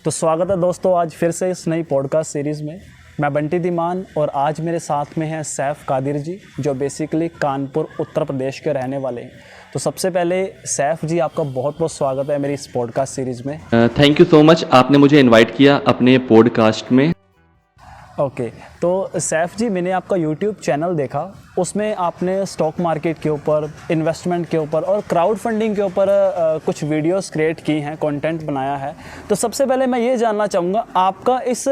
तो स्वागत है दोस्तों आज फिर से इस नई पॉडकास्ट सीरीज़ में। मैं बंटी धीमान और आज मेरे साथ में हैं सैफ कादिर जी, जो बेसिकली कानपुर उत्तर प्रदेश के रहने वाले हैं। तो सबसे पहले सैफ जी, आपका बहुत बहुत स्वागत है मेरी इस पॉडकास्ट सीरीज़ में। थैंक यू सो मच, आपने मुझे इनवाइट किया अपने पॉडकास्ट में। ओके, तो सैफ जी, मैंने आपका यूट्यूब चैनल देखा, उसमें आपने स्टॉक मार्केट के ऊपर, इन्वेस्टमेंट के ऊपर और क्राउड फंडिंग के ऊपर कुछ वीडियोस क्रिएट की हैं, कंटेंट बनाया है। तो सबसे पहले मैं ये जानना चाहूँगा, आपका इस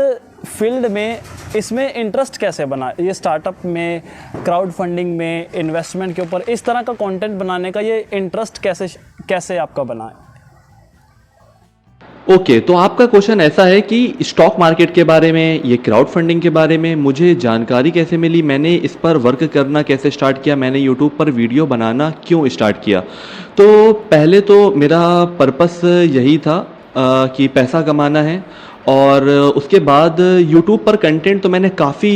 फील्ड में इसमें इंटरेस्ट कैसे बना, ये स्टार्टअप में, क्राउड फंडिंग में, इन्वेस्टमेंट के ऊपर इस तरह का कंटेंट बनाने का ये इंटरेस्ट कैसे आपका बना है? ओके, तो आपका क्वेश्चन ऐसा है कि स्टॉक मार्केट के बारे में, ये क्राउड फंडिंग के बारे में मुझे जानकारी कैसे मिली, मैंने इस पर वर्क करना कैसे स्टार्ट किया, मैंने यूट्यूब पर वीडियो बनाना क्यों स्टार्ट किया। तो पहले तो मेरा पर्पस यही था कि पैसा कमाना है, और उसके बाद यूट्यूब पर कंटेंट तो मैंने काफ़ी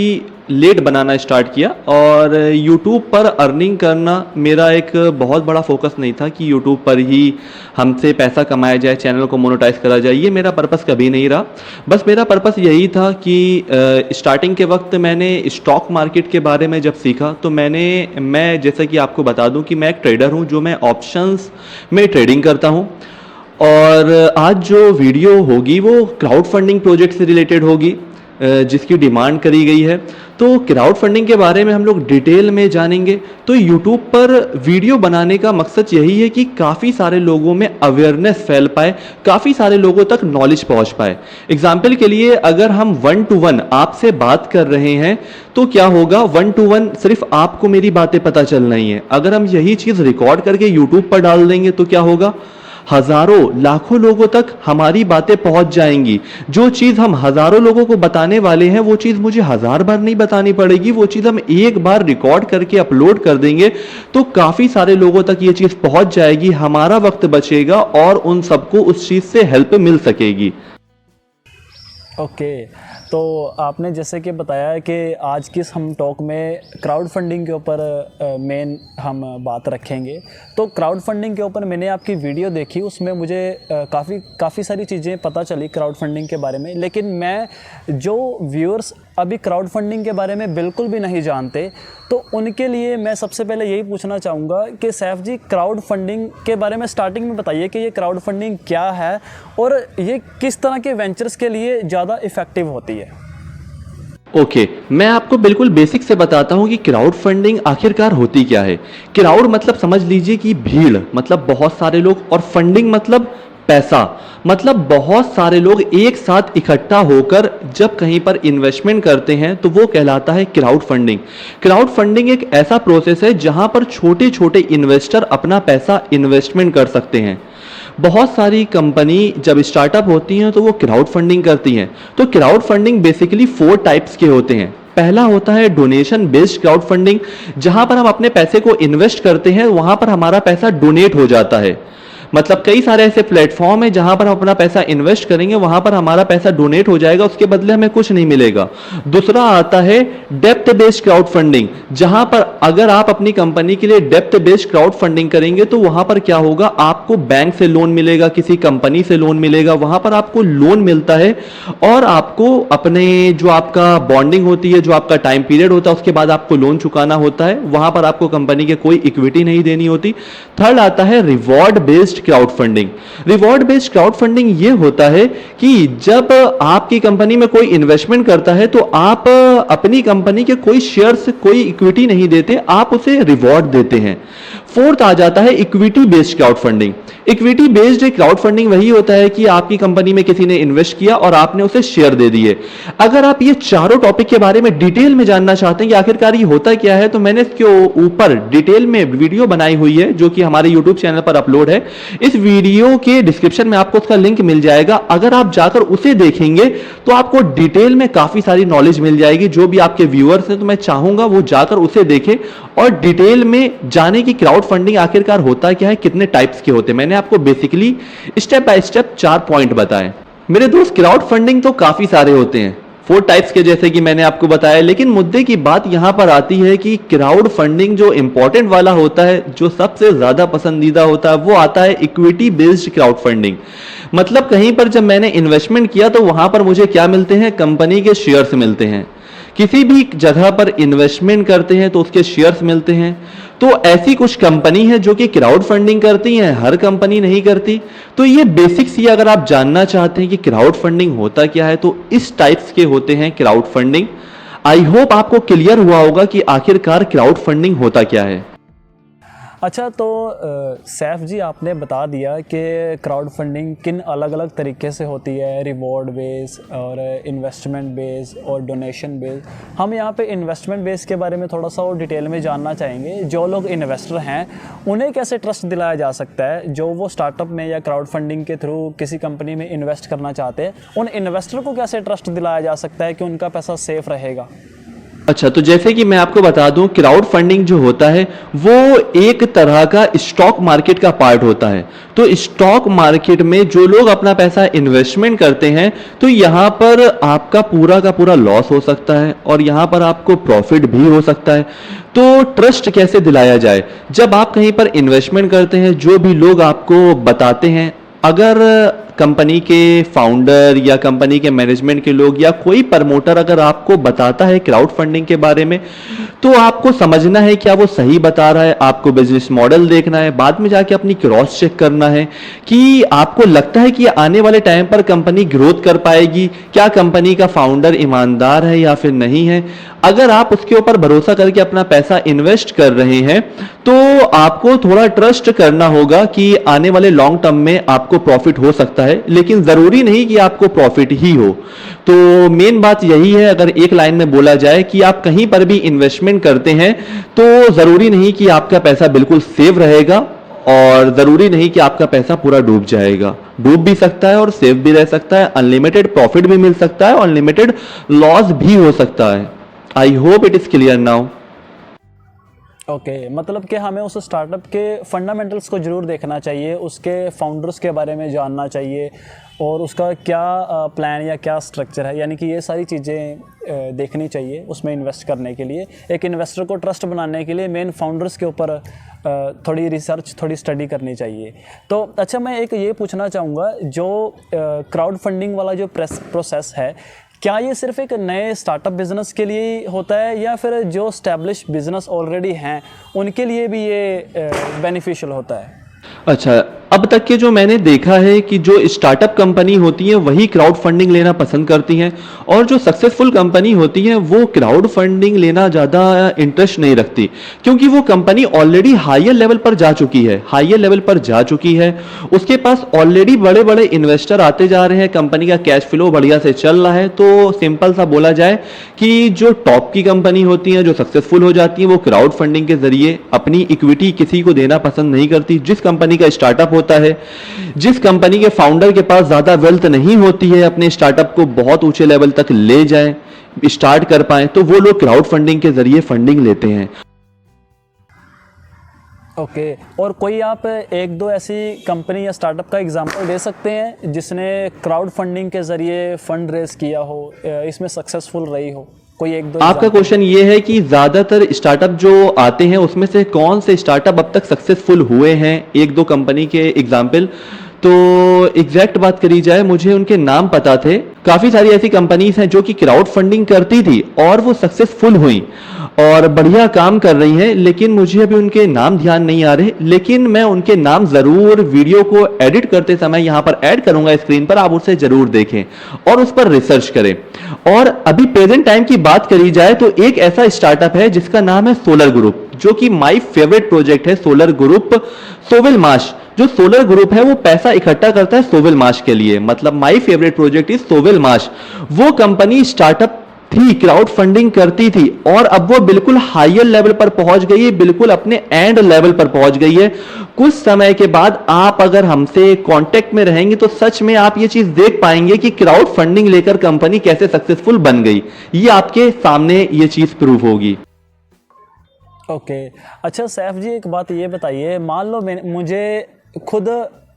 लेट बनाना स्टार्ट किया, और यूट्यूब पर अर्निंग करना मेरा एक बहुत बड़ा फोकस नहीं था कि यूट्यूब पर ही हमसे पैसा कमाया जाए, चैनल को मोनेटाइज करा जाए, ये मेरा पर्पस कभी नहीं रहा। बस मेरा पर्पस यही था कि स्टार्टिंग के वक्त मैंने स्टॉक मार्केट के बारे में जब सीखा तो मैं जैसा कि आपको बता दूं कि मैं एक ट्रेडर हूं, जो मैं ऑप्शंस में ट्रेडिंग करता हूं। और आज जो वीडियो होगी वो क्राउड फंडिंग प्रोजेक्ट से रिलेटेड होगी, जिसकी डिमांड करी गई है। तो क्राउड फंडिंग के बारे में हम लोग डिटेल में जानेंगे। तो यूट्यूब पर वीडियो बनाने का मकसद यही है कि काफ़ी सारे लोगों में अवेयरनेस फैल पाए, काफ़ी सारे लोगों तक नॉलेज पहुंच पाए। एग्जाम्पल के लिए, अगर हम 1 to 1 आपसे बात कर रहे हैं तो क्या होगा, 1 to 1 सिर्फ आपको मेरी बातें पता चल रही हैं। अगर हम यही चीज़ रिकॉर्ड करके यूट्यूब पर डाल देंगे तो क्या होगा, हजारों लाखों लोगों तक हमारी बातें पहुंच जाएंगी। जो चीज़ हम हजारों लोगों को बताने वाले हैं वो चीज़ मुझे 1000 बार नहीं बतानी पड़ेगी, वो चीज़ हम एक बार रिकॉर्ड करके अपलोड कर देंगे तो काफ़ी सारे लोगों तक ये चीज़ पहुंच जाएगी, हमारा वक्त बचेगा और उन सबको उस चीज़ से हेल्प मिल सकेगी। ओके, तो आपने जैसे कि बताया है कि आज की हम टॉक में क्राउड फंडिंग के ऊपर मेन हम बात रखेंगे। तो क्राउड फंडिंग के ऊपर मैंने आपकी वीडियो देखी, उसमें मुझे काफ़ी सारी चीज़ें पता चली क्राउड फंडिंग के बारे में। लेकिन मैं जो व्यूअर्स अभी क्राउड फंडिंग के बारे में बिल्कुल भी नहीं जानते, तो उनके लिए मैं सबसे पहले यही पूछना चाहूँगा कि सैफ जी, क्राउड फंडिंग के बारे में स्टार्टिंग में बताइए कि ये क्राउड फंडिंग क्या है और ये किस तरह के वेंचर्स के लिए ज़्यादा इफ़ेक्टिव होती है। ओके, मैं आपको बिल्कुल बेसिक से बताता हूं कि क्राउड फंडिंग आखिरकार होती क्या है। क्राउड मतलब समझ लीजिए कि भीड़, मतलब बहुत सारे लोग, और फंडिंग मतलब पैसा, मतलब बहुत सारे लोग एक साथ इकट्ठा होकर जब कहीं पर इन्वेस्टमेंट करते हैं तो वो कहलाता है क्राउड फंडिंग। क्राउड फंडिंग एक ऐसा प्रोसेस है जहां पर छोटे छोटे इन्वेस्टर अपना पैसा इन्वेस्टमेंट कर सकते हैं। बहुत सारी कंपनी जब स्टार्टअप होती हैं तो वो क्राउड फंडिंग करती हैं। तो क्राउड फंडिंग बेसिकली 4 टाइप्स के होते हैं। पहला होता है डोनेशन बेस्ड क्राउड फंडिंग, जहां पर हम अपने पैसे को इन्वेस्ट करते हैं, वहां पर हमारा पैसा डोनेट हो जाता है। मतलब कई सारे ऐसे प्लेटफॉर्म है जहां पर हम अपना पैसा इन्वेस्ट करेंगे, वहां पर हमारा पैसा डोनेट हो जाएगा, उसके बदले हमें कुछ नहीं मिलेगा। दूसरा आता है डेप्थ बेस्ड क्राउड फंडिंग, जहां पर अगर आप अपनी कंपनी के लिए डेप्थ बेस्ड क्राउड फंडिंग करेंगे तो वहां पर क्या होगा, आपको बैंक से लोन मिलेगा, किसी कंपनी से लोन मिलेगा, वहां पर आपको लोन मिलता है और आपको अपने जो आपका बॉन्डिंग होती है, जो आपका टाइम पीरियड होता है, उसके बाद आपको लोन चुकाना होता है। वहां पर आपको कंपनी के कोई इक्विटी नहीं देनी होती। थर्ड आता है reward based crowd funding. Reward based crowd funding ये होता है कि जब आपकी कंपनी में कोई इन्वेस्टमेंट करता है तो आप अपनी कंपनी के कोई शेयर्स, कोई इक्विटी नहीं देते, आप उसे रिवॉर्ड देते हैं। फोर्थ आ जाता है equity based crowd funding. Equity based crowd funding वही होता है कि आपकी कंपनी में किसी ने इन्वेस्ट किया और आपने उसे शेयर दे दिए। अगर आप ये चारों टॉपिक के बारे में डिटेल में जानना चाहते हैं कि आखिरकार ये होता क्या है, तो मैंने इसके ऊपर डिटेल में वीडियो बनाई हुई है जो कि हमारे यूट्यूब चैनल पर अपलोड है। इस वीडियो के डिस्क्रिप्शन में आपको उसका लिंक मिल जाएगा। अगर आप जाकर उसे देखेंगे तो आपको डिटेल में काफी सारी नॉलेज मिल जाएगी। जो भी आपके व्यूअर्स हैं तो मैं चाहूंगा वो जाकर उसे देखें और डिटेल में जाने की क्राउड फंडिंग आखिरकार होता क्या है, कितने टाइप्स के होते हैं। मैंने आपको basically step by step 4 point बताए। मेरे दोस्त, क्राउड फंडिंग तो काफी सारे होते हैं। 4 टाइप्स के, जैसे कि मैंने आपको बताया। लेकिन मुद्दे की बात यहां पर आती है कि क्राउड फंडिंग जो इंपॉर्टेंट वाला होता है, जो सबसे ज्यादा पसंदीदा होता है, वो आता है इक्विटी बेस्ड क्राउड फंडिंग। मतलब कहीं पर जब मैंने इन्वेस्टमेंट किया तो वहां पर मुझे क्या मिलते हैं, कंपनी के शेयर्स मिलते हैं। किसी भी जगह पर इन्वेस्टमेंट करते हैं तो उसके शेयर्स मिलते हैं। तो ऐसी कुछ कंपनी है जो कि क्राउड फंडिंग करती हैं, हर कंपनी नहीं करती। तो ये बेसिक्स ही अगर आप जानना चाहते हैं कि क्राउड फंडिंग होता क्या है, तो इस टाइप्स के होते हैं क्राउड फंडिंग। आई होप आपको क्लियर हुआ होगा कि आखिरकार क्राउड फंडिंग होता क्या है। अच्छा, तो सैफ जी आपने बता दिया कि क्राउड फंडिंग किन अलग अलग तरीके से होती है, रिवॉर्ड बेस और इन्वेस्टमेंट बेस और डोनेशन बेस। हम यहाँ पे इन्वेस्टमेंट बेस के बारे में थोड़ा सा और डिटेल में जानना चाहेंगे। जो लोग इन्वेस्टर हैं उन्हें कैसे ट्रस्ट दिलाया जा सकता है, जो वो स्टार्टअप में या क्राउड फंडिंग के थ्रू किसी कंपनी में इन्वेस्ट करना चाहते हैं, उन इन्वेस्टर को कैसे ट्रस्ट दिलाया जा सकता है कि उनका पैसा सेफ रहेगा? अच्छा, तो जैसे कि मैं आपको बता दूं, क्राउड फंडिंग जो होता है वो एक तरह का स्टॉक मार्केट का पार्ट होता है। तो स्टॉक मार्केट में जो लोग अपना पैसा इन्वेस्टमेंट करते हैं, तो यहां पर आपका पूरा का पूरा लॉस हो सकता है और यहां पर आपको प्रॉफिट भी हो सकता है। तो ट्रस्ट कैसे दिलाया जाए? जब आप कहीं पर इन्वेस्टमेंट करते हैं, जो भी लोग आपको बताते हैं, अगर कंपनी के फाउंडर या कंपनी के मैनेजमेंट के लोग या कोई प्रमोटर अगर आपको बताता है क्राउड फंडिंग के बारे में, तो आपको समझना है क्या वो सही बता रहा है। आपको बिजनेस मॉडल देखना है, बाद में जाके अपनी क्रॉस चेक करना है कि आपको लगता है कि आने वाले टाइम पर कंपनी ग्रोथ कर पाएगी, क्या कंपनी का फाउंडर ईमानदार है या फिर नहीं है। अगर आप उसके ऊपर भरोसा करके अपना पैसा इन्वेस्ट कर रहे हैं, तो आपको थोड़ा ट्रस्ट करना होगा कि आने वाले लॉन्ग टर्म में आपको प्रॉफिट हो सकता है, लेकिन जरूरी नहीं कि आपको प्रॉफिट ही हो। तो मेन बात यही है, अगर एक लाइन में बोला जाए कि आप कहीं पर भी इन्वेस्टमेंट करते हैं तो जरूरी नहीं कि आपका पैसा बिल्कुल सेव रहेगा और जरूरी नहीं कि आपका पैसा पूरा डूब जाएगा। डूब भी सकता है और सेव भी रह सकता है, अनलिमिटेड प्रॉफिट भी मिल सकता है और अनलिमिटेड लॉस भी हो सकता है। I hope it is clear now. Okay, मतलब कि हमें उस स्टार्टअप के फंडामेंटल्स को ज़रूर देखना चाहिए, उसके फाउंडर्स के बारे में जानना चाहिए और उसका क्या प्लान या क्या स्ट्रक्चर है, यानी कि ये सारी चीज़ें देखनी चाहिए उसमें इन्वेस्ट करने के लिए। एक इन्वेस्टर को ट्रस्ट बनाने के लिए मेन फाउंडर्स के ऊपर थोड़ी रिसर्च, थोड़ी स्टडी करनी चाहिए। तो अच्छा, मैं एक ये पूछना चाहूँगा, जो क्राउड फंडिंग वाला जो प्रोसेस है, क्या ये सिर्फ एक नए स्टार्टअप बिजनेस के लिए होता है या फिर जो स्टैब्लिश बिजनेस ऑलरेडी हैं उनके लिए भी ये बेनिफिशियल होता है? अच्छा, अब तक के जो मैंने देखा है कि जो स्टार्टअप कंपनी होती है वही क्राउड फंडिंग लेना पसंद करती हैं और जो सक्सेसफुल कंपनी होती है वो क्राउड फंडिंग लेना ज़्यादा इंटरेस्ट नहीं रखती, क्योंकि वो कंपनी ऑलरेडी हायर लेवल पर जा चुकी है, उसके पास ऑलरेडी बड़े बड़े इन्वेस्टर आते जा रहे हैं, कंपनी का कैश फ्लो बढ़िया से चल रहा है। तो सिंपल सा बोला जाए कि जो टॉप की कंपनी होती हैं, जो सक्सेसफुल हो जाती हैं, वो क्राउड फंडिंग के जरिए अपनी इक्विटी किसी को देना पसंद नहीं करती। जिस कंपनी का स्टार्टअप होता है, जिस कंपनी के फाउंडर के पास ज्यादा वेल्थ नहीं होती है अपने स्टार्टअप को बहुत ऊंचे लेवल तक ले जाएं, स्टार्ट कर पाए, तो वो लोग क्राउड फंडिंग के जरिए फंडिंग लेते हैं। ओके, और कोई आप एक दो ऐसी कंपनी या स्टार्टअप का एग्जांपल दे सकते हैं जिसने क्राउड फंडिंग के जरिए फंड रेज किया हो, इसमें सक्सेसफुल रही हो? कोई एक दो आपका क्वेश्चन ये है कि ज्यादातर स्टार्टअप जो आते हैं उसमें से कौन से स्टार्टअप अब तक सक्सेसफुल हुए हैं, एक दो कंपनी के एग्जाम्पल। तो एग्जैक्ट बात करी जाए, मुझे उनके नाम पता थे। काफी सारी ऐसी कंपनीज हैं जो कि क्राउड फंडिंग करती थी और वो सक्सेसफुल हुई और बढ़िया काम कर रही हैं, लेकिन मुझे अभी उनके नाम ध्यान नहीं आ रहे, लेकिन मैं उनके नाम जरूर वीडियो को एडिट करते समय यहां पर ऐड करूंगा स्क्रीन पर, आप उसे जरूर देखें और उस पर रिसर्च करें। और अभी प्रेजेंट टाइम की बात करी जाए तो एक ऐसा स्टार्टअप है जिसका नाम है सोलर ग्रुप, जो कि माई फेवरेट प्रोजेक्ट है। सोलर ग्रुप, सोविल मार्श, जो सोलर ग्रुप है वो पैसा इकट्ठा करता है सोविल मार्श के लिए, मतलब माई फेवरेट प्रोजेक्ट इज सोविल मार्श। वो कंपनी स्टार्टअप थी, क्राउड फंडिंग करती थी और अब वो बिल्कुल हायर लेवल पर पहुंच गई है, बिल्कुल अपने एंड लेवल पर पहुंच गई है। कुछ समय के बाद आप अगर हमसे कांटेक्ट में रहेंगे तो सच में आप ये चीज देख पाएंगे कि क्राउड फंडिंग लेकर कंपनी कैसे सक्सेसफुल बन गई, ये आपके सामने ये चीज प्रूव होगी। ओके, अच्छा सैफ जी, एक बात ये बताइए, मान लो मुझे खुद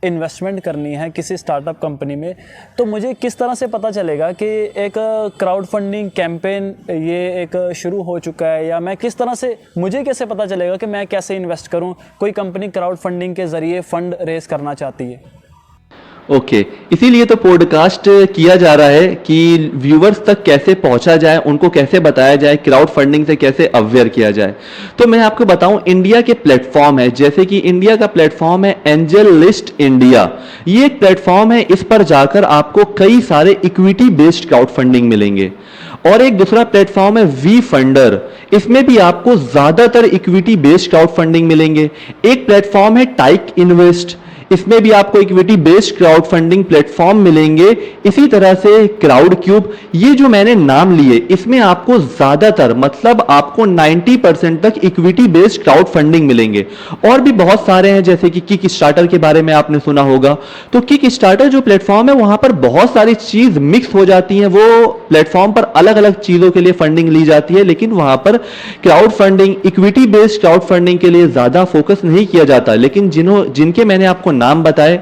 इन्वेस्टमेंट करनी है किसी स्टार्टअप कंपनी में, तो मुझे किस तरह से पता चलेगा कि एक क्राउड फंडिंग कैंपेन ये एक शुरू हो चुका है, या मैं किस तरह से, मुझे कैसे पता चलेगा कि मैं कैसे इन्वेस्ट करूं? कोई कंपनी क्राउड फंडिंग के ज़रिए फ़ंड रेज करना चाहती है। ओके इसीलिए तो पॉडकास्ट किया जा रहा है कि व्यूवर्स तक कैसे पहुंचा जाए, उनको कैसे बताया जाए, क्राउड फंडिंग से कैसे अवेयर किया जाए। तो मैं आपको बताऊं, इंडिया के प्लेटफॉर्म है, जैसे कि इंडिया का प्लेटफॉर्म है एंजल लिस्ट इंडिया। ये एक प्लेटफॉर्म है, इस पर जाकर आपको कई सारे इक्विटी बेस्ड क्राउड फंडिंग मिलेंगे। और एक दूसरा प्लेटफॉर्म है वी फंडर, इसमें भी आपको ज्यादातर इक्विटी बेस्ड क्राउड फंडिंग मिलेंगे। एक प्लेटफॉर्म है टाइक इन्वेस्ट, इसमें भी आपको equity based crowd funding platform मिलेंगे। इसी तरह से क्राउड क्यूब, ये जो मैंने नाम लिए, इसमें आपको ज्यादातर मतलब आपको 90% तक इक्विटी बेस्ड क्राउड फंडिंग मिलेंगे। और भी बहुत सारे हैं, जैसे कि किक स्टार्टर के बारे में आपने सुना होगा। तो किक स्टार्टर जो प्लेटफॉर्म है, वहां पर बहुत सारी चीज मिक्स हो जाती हैं। वो प्लेटफॉर्म पर अलग अलग चीजों के लिए फंडिंग ली जाती है, लेकिन वहां पर crowd funding, equity based crowd funding के लिए ज्यादा फोकस नहीं किया जाता। लेकिन जिनके मैंने आपको नाम बताए,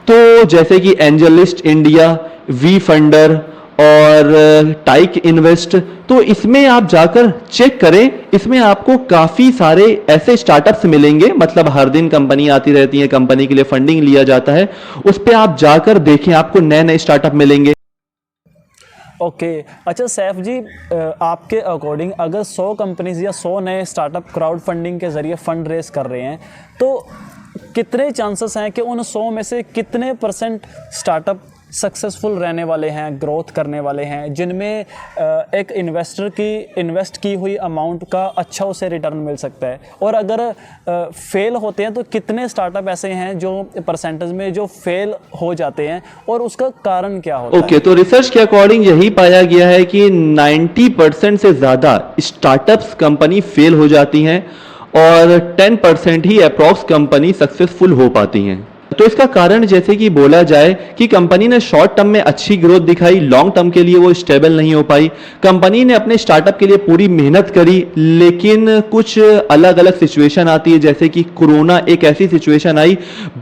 तो जैसे कि एंजलिस्ट इंडिया, वी फंडर और टाइक इन्वेस्ट, तो इसमें आप जाकर चेक करें। इसमें आपको काफी सारे ऐसे स्टार्टअप्स मिलेंगे, मतलब हर दिन कंपनी आती रहती है, कंपनी के लिए फंडिंग लिया जाता है, उस पर आप जाकर देखें, आपको नए नए स्टार्टअप मिलेंगे। ओके अच्छा सैफ जी, आपके अकॉर्डिंग अगर 100 कंपनीज या 100 नए स्टार्टअप क्राउड फंडिंग के ज़रिए फ़ंड रेज कर रहे हैं, तो कितने चांसेस हैं कि उन 100 में से कितने % स्टार्टअप सक्सेसफुल रहने वाले हैं, ग्रोथ करने वाले हैं, जिनमें एक इन्वेस्टर की इन्वेस्ट की हुई अमाउंट का अच्छा उसे रिटर्न मिल सकता है? और अगर फेल होते हैं तो कितने स्टार्टअप ऐसे हैं जो परसेंटेज में जो फेल हो जाते हैं, और उसका कारण क्या होता है? ओके, तो रिसर्च के अकॉर्डिंग यही पाया गया है कि 90% से ज़्यादा स्टार्टअप्स कंपनी फेल हो जाती हैं और 10% ही अप्रॉक्स कंपनी सक्सेसफुल हो पाती हैं। तो इसका कारण जैसे कि बोला जाए कि कंपनी ने शॉर्ट टर्म में अच्छी ग्रोथ दिखाई, लॉन्ग टर्म के लिए वो स्टेबल नहीं हो पाई। कंपनी ने अपने स्टार्टअप के लिए पूरी मेहनत करी, लेकिन कुछ अलग अलग सिचुएशन आती है, जैसे कि कोरोना एक ऐसी सिचुएशन आई,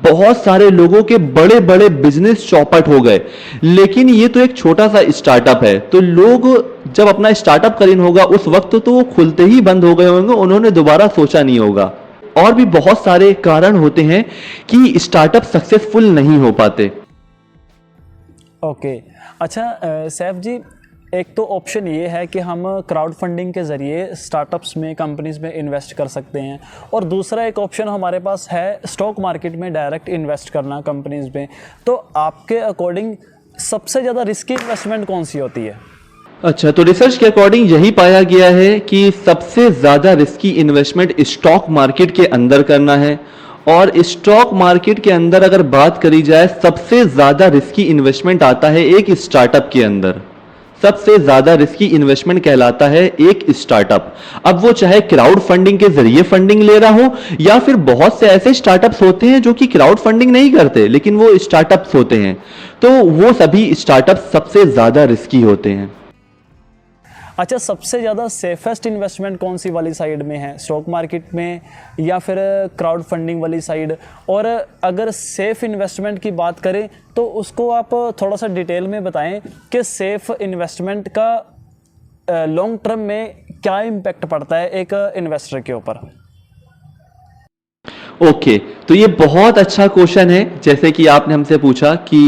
बहुत सारे लोगों के बड़े बड़े बिजनेस चौपट हो गए। लेकिन ये तो एक छोटा सा स्टार्टअप है, तो लोग जब अपना स्टार्टअप करीन होगा उस वक्त तो वो खुलते ही बंद हो गए होंगे, उन्होंने दोबारा सोचा नहीं होगा। और भी बहुत सारे कारण होते हैं कि स्टार्टअप सक्सेसफुल नहीं हो पाते। ओके अच्छा सैफ जी, एक तो ऑप्शन ये है कि हम क्राउड फंडिंग के ज़रिए स्टार्टअप्स में, कंपनीज़ में इन्वेस्ट कर सकते हैं, और दूसरा एक ऑप्शन हमारे पास है स्टॉक मार्केट में डायरेक्ट इन्वेस्ट करना कंपनीज़ में। तो आपके अकॉर्डिंग सबसे ज़्यादा रिस्की इन्वेस्टमेंट कौन सी होती है? अच्छा, तो रिसर्च के अकॉर्डिंग यही पाया गया है कि सबसे ज्यादा रिस्की इन्वेस्टमेंट स्टॉक मार्केट के अंदर करना है। और स्टॉक मार्केट के अंदर अगर बात करी जाए, सबसे ज्यादा रिस्की इन्वेस्टमेंट आता है एक स्टार्टअप के अंदर। सबसे ज्यादा रिस्की इन्वेस्टमेंट कहलाता है एक स्टार्टअप। अब वो चाहे क्राउड फंडिंग के जरिए फंडिंग ले रहा हो, या फिर बहुत से ऐसे स्टार्टअप्स होते हैं जो कि क्राउड फंडिंग नहीं करते, लेकिन वो स्टार्टअप्स होते हैं, तो वो सभी स्टार्टअप्स सबसे ज्यादा रिस्की होते हैं। अच्छा, सबसे ज़्यादा सेफेस्ट इन्वेस्टमेंट कौन सी वाली साइड में है, स्टॉक मार्केट में या फिर क्राउड फंडिंग वाली साइड? और अगर सेफ़ इन्वेस्टमेंट की बात करें तो उसको आप थोड़ा सा डिटेल में बताएं कि सेफ़ इन्वेस्टमेंट का लॉन्ग टर्म में क्या इम्पैक्ट पड़ता है एक इन्वेस्टर के ऊपर? ओके, तो ये बहुत अच्छा क्वेश्चन है। जैसे कि आपने हमसे पूछा कि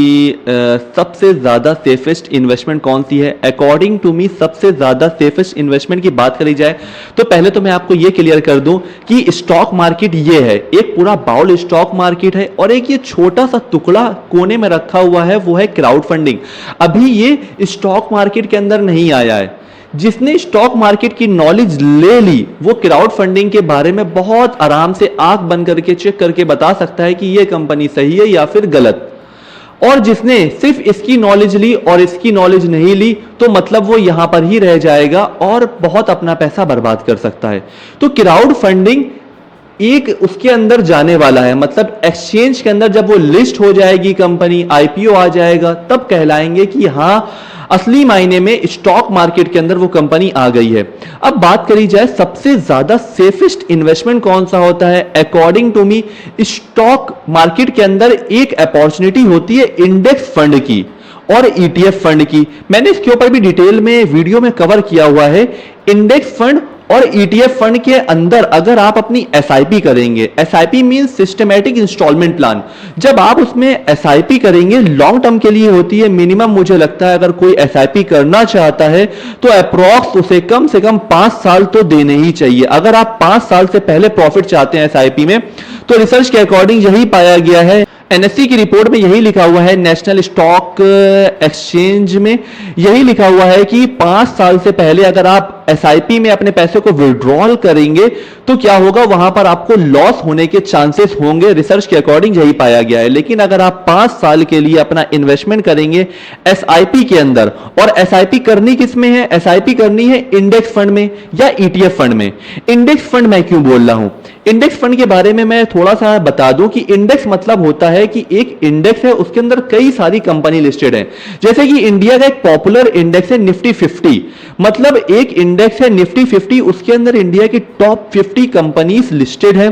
सबसे ज़्यादा सेफेस्ट इन्वेस्टमेंट कौन सी है। अकॉर्डिंग टू मी सबसे ज़्यादा सेफेस्ट इन्वेस्टमेंट की बात करी जाए तो पहले तो मैं आपको ये क्लियर कर दूं कि स्टॉक मार्केट ये है, एक पूरा बाउल स्टॉक मार्केट है, और एक ये छोटा सा टुकड़ा कोने में रखा हुआ है, वो है क्राउड फंडिंग। अभी ये स्टॉक मार्केट के अंदर नहीं आया है। जिसने स्टॉक मार्केट की नॉलेज ले ली, वो क्राउड फंडिंग के बारे में बहुत आराम से आंख बंद करके चेक करके बता सकता है कि ये कंपनी सही है या फिर गलत। और जिसने सिर्फ इसकी नॉलेज ली और इसकी नॉलेज नहीं ली, तो मतलब वो यहां पर ही रह जाएगा और बहुत अपना पैसा बर्बाद कर सकता है। तो क्राउड फंडिंग एक उसके अंदर जाने वाला है, मतलब एक्सचेंज के अंदर जब वो लिस्ट हो जाएगी कंपनी, आईपीओ आ जाएगा, तब कहलाएंगे कि हां असली मायने में स्टॉक मार्केट के अंदर वो कंपनी आ गई है। अब बात करी जाए सबसे ज्यादा सेफेस्ट इन्वेस्टमेंट कौन सा होता है, according to me stock market के अंदर एक अपॉर्चुनिटी होती है इंडेक्स फंड की और ईटीएफ फंड की। मैंने इसके ऊपर भी डिटेल में वीडियो में कवर किया हुआ है। इंडेक्स फंड और ईटीएफ फंड के अंदर अगर आप अपनी एसआईपी करेंगे, SIP means systematic instalment plan, जब आप उसमें एसआईपी करेंगे लॉन्ग टर्म के लिए होती है। मिनिमम मुझे लगता है अगर कोई एसआईपी करना चाहता है तो अप्रॉक्स उसे कम से कम 5 साल तो देने ही चाहिए। अगर आप 5 साल से पहले प्रॉफिट चाहते हैं एसआईपी में, तो रिसर्च के अकॉर्डिंग यही पाया गया है, एनएससी की रिपोर्ट में यही लिखा हुआ है, नेशनल स्टॉक एक्सचेंज में यही लिखा हुआ है कि 5 साल से पहले अगर आप एसआईपी में अपने पैसे को विड्रॉल करेंगे तो क्या होगा, वहां पर आपको लॉस होने के चांसेस होंगे। रिसर्च के अकॉर्डिंग यही पाया गया है। लेकिन अगर आप 5 साल के लिए अपना इन्वेस्टमेंट करेंगे एसआईपी के अंदर, और एसआईपी करनी किस में है, एसआईपी करनी है इंडेक्स फंड में या ईटीएफ फंड में। इंडेक्स फंड मैं क्यों बोल रहा हूं, इंडेक्स फंड के बारे में मैं थोड़ा सा बता दूं कि इंडेक्स मतलब होता है कि एक इंडेक्स है, उसके अंदर कई सारी कंपनी लिस्टेड है। जैसे कि इंडिया का एक पॉपुलर इंडेक्स है निफ्टी 50, मतलब एक इंडेक्स है निफ्टी 50, उसके अंदर इंडिया की टॉप 50 कंपनीज लिस्टेड है।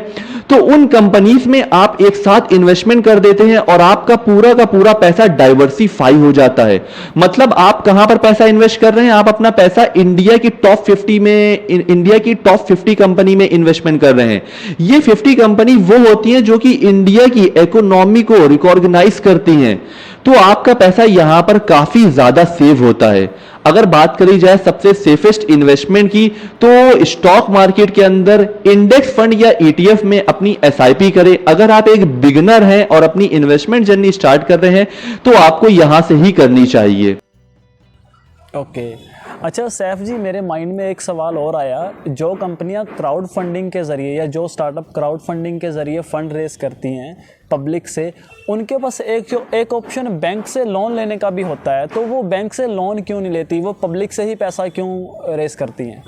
तो उन कंपनीज में आप एक साथ इन्वेस्टमेंट कर देते हैं और आपका पूरा का पूरा पैसा डाइवर्सिफाई हो जाता है। मतलब आप कहां पर पैसा इन्वेस्ट कर रहे हैं, आप अपना पैसा इंडिया की टॉप 50 में, इंडिया की टॉप 50 कंपनी में इन्वेस्टमेंट कर रहे हैं। ये 50 कंपनी वो होती हैं जो कि इंडिया की इकोनॉमी को रिकॉग्नाइज करती हैं। तो आपका पैसा यहां पर काफी ज्यादा सेव होता है। अगर बात करी जाए सबसे सेफेस्ट इन्वेस्टमेंट की, तो स्टॉक मार्केट के अंदर इंडेक्स फंड या ईटीएफ में अपनी एसआईपी करें। अगर आप एक बिगिनर हैं और अपनी इन्वेस्टमेंट जर्नी स्टार्ट कर रहे हैं तो आपको यहां से ही करनी चाहिए। ओके अच्छा सैफ जी, मेरे माइंड में एक सवाल और आया। जो कंपनियां क्राउड फंडिंग के ज़रिए या जो स्टार्टअप क्राउड फंडिंग के ज़रिए फ़ंड रेस करती हैं पब्लिक से, उनके पास एक ऑप्शन बैंक से लोन लेने का भी होता है। तो वो बैंक से लोन क्यों नहीं लेती, वो पब्लिक से ही पैसा क्यों रेस करती हैं?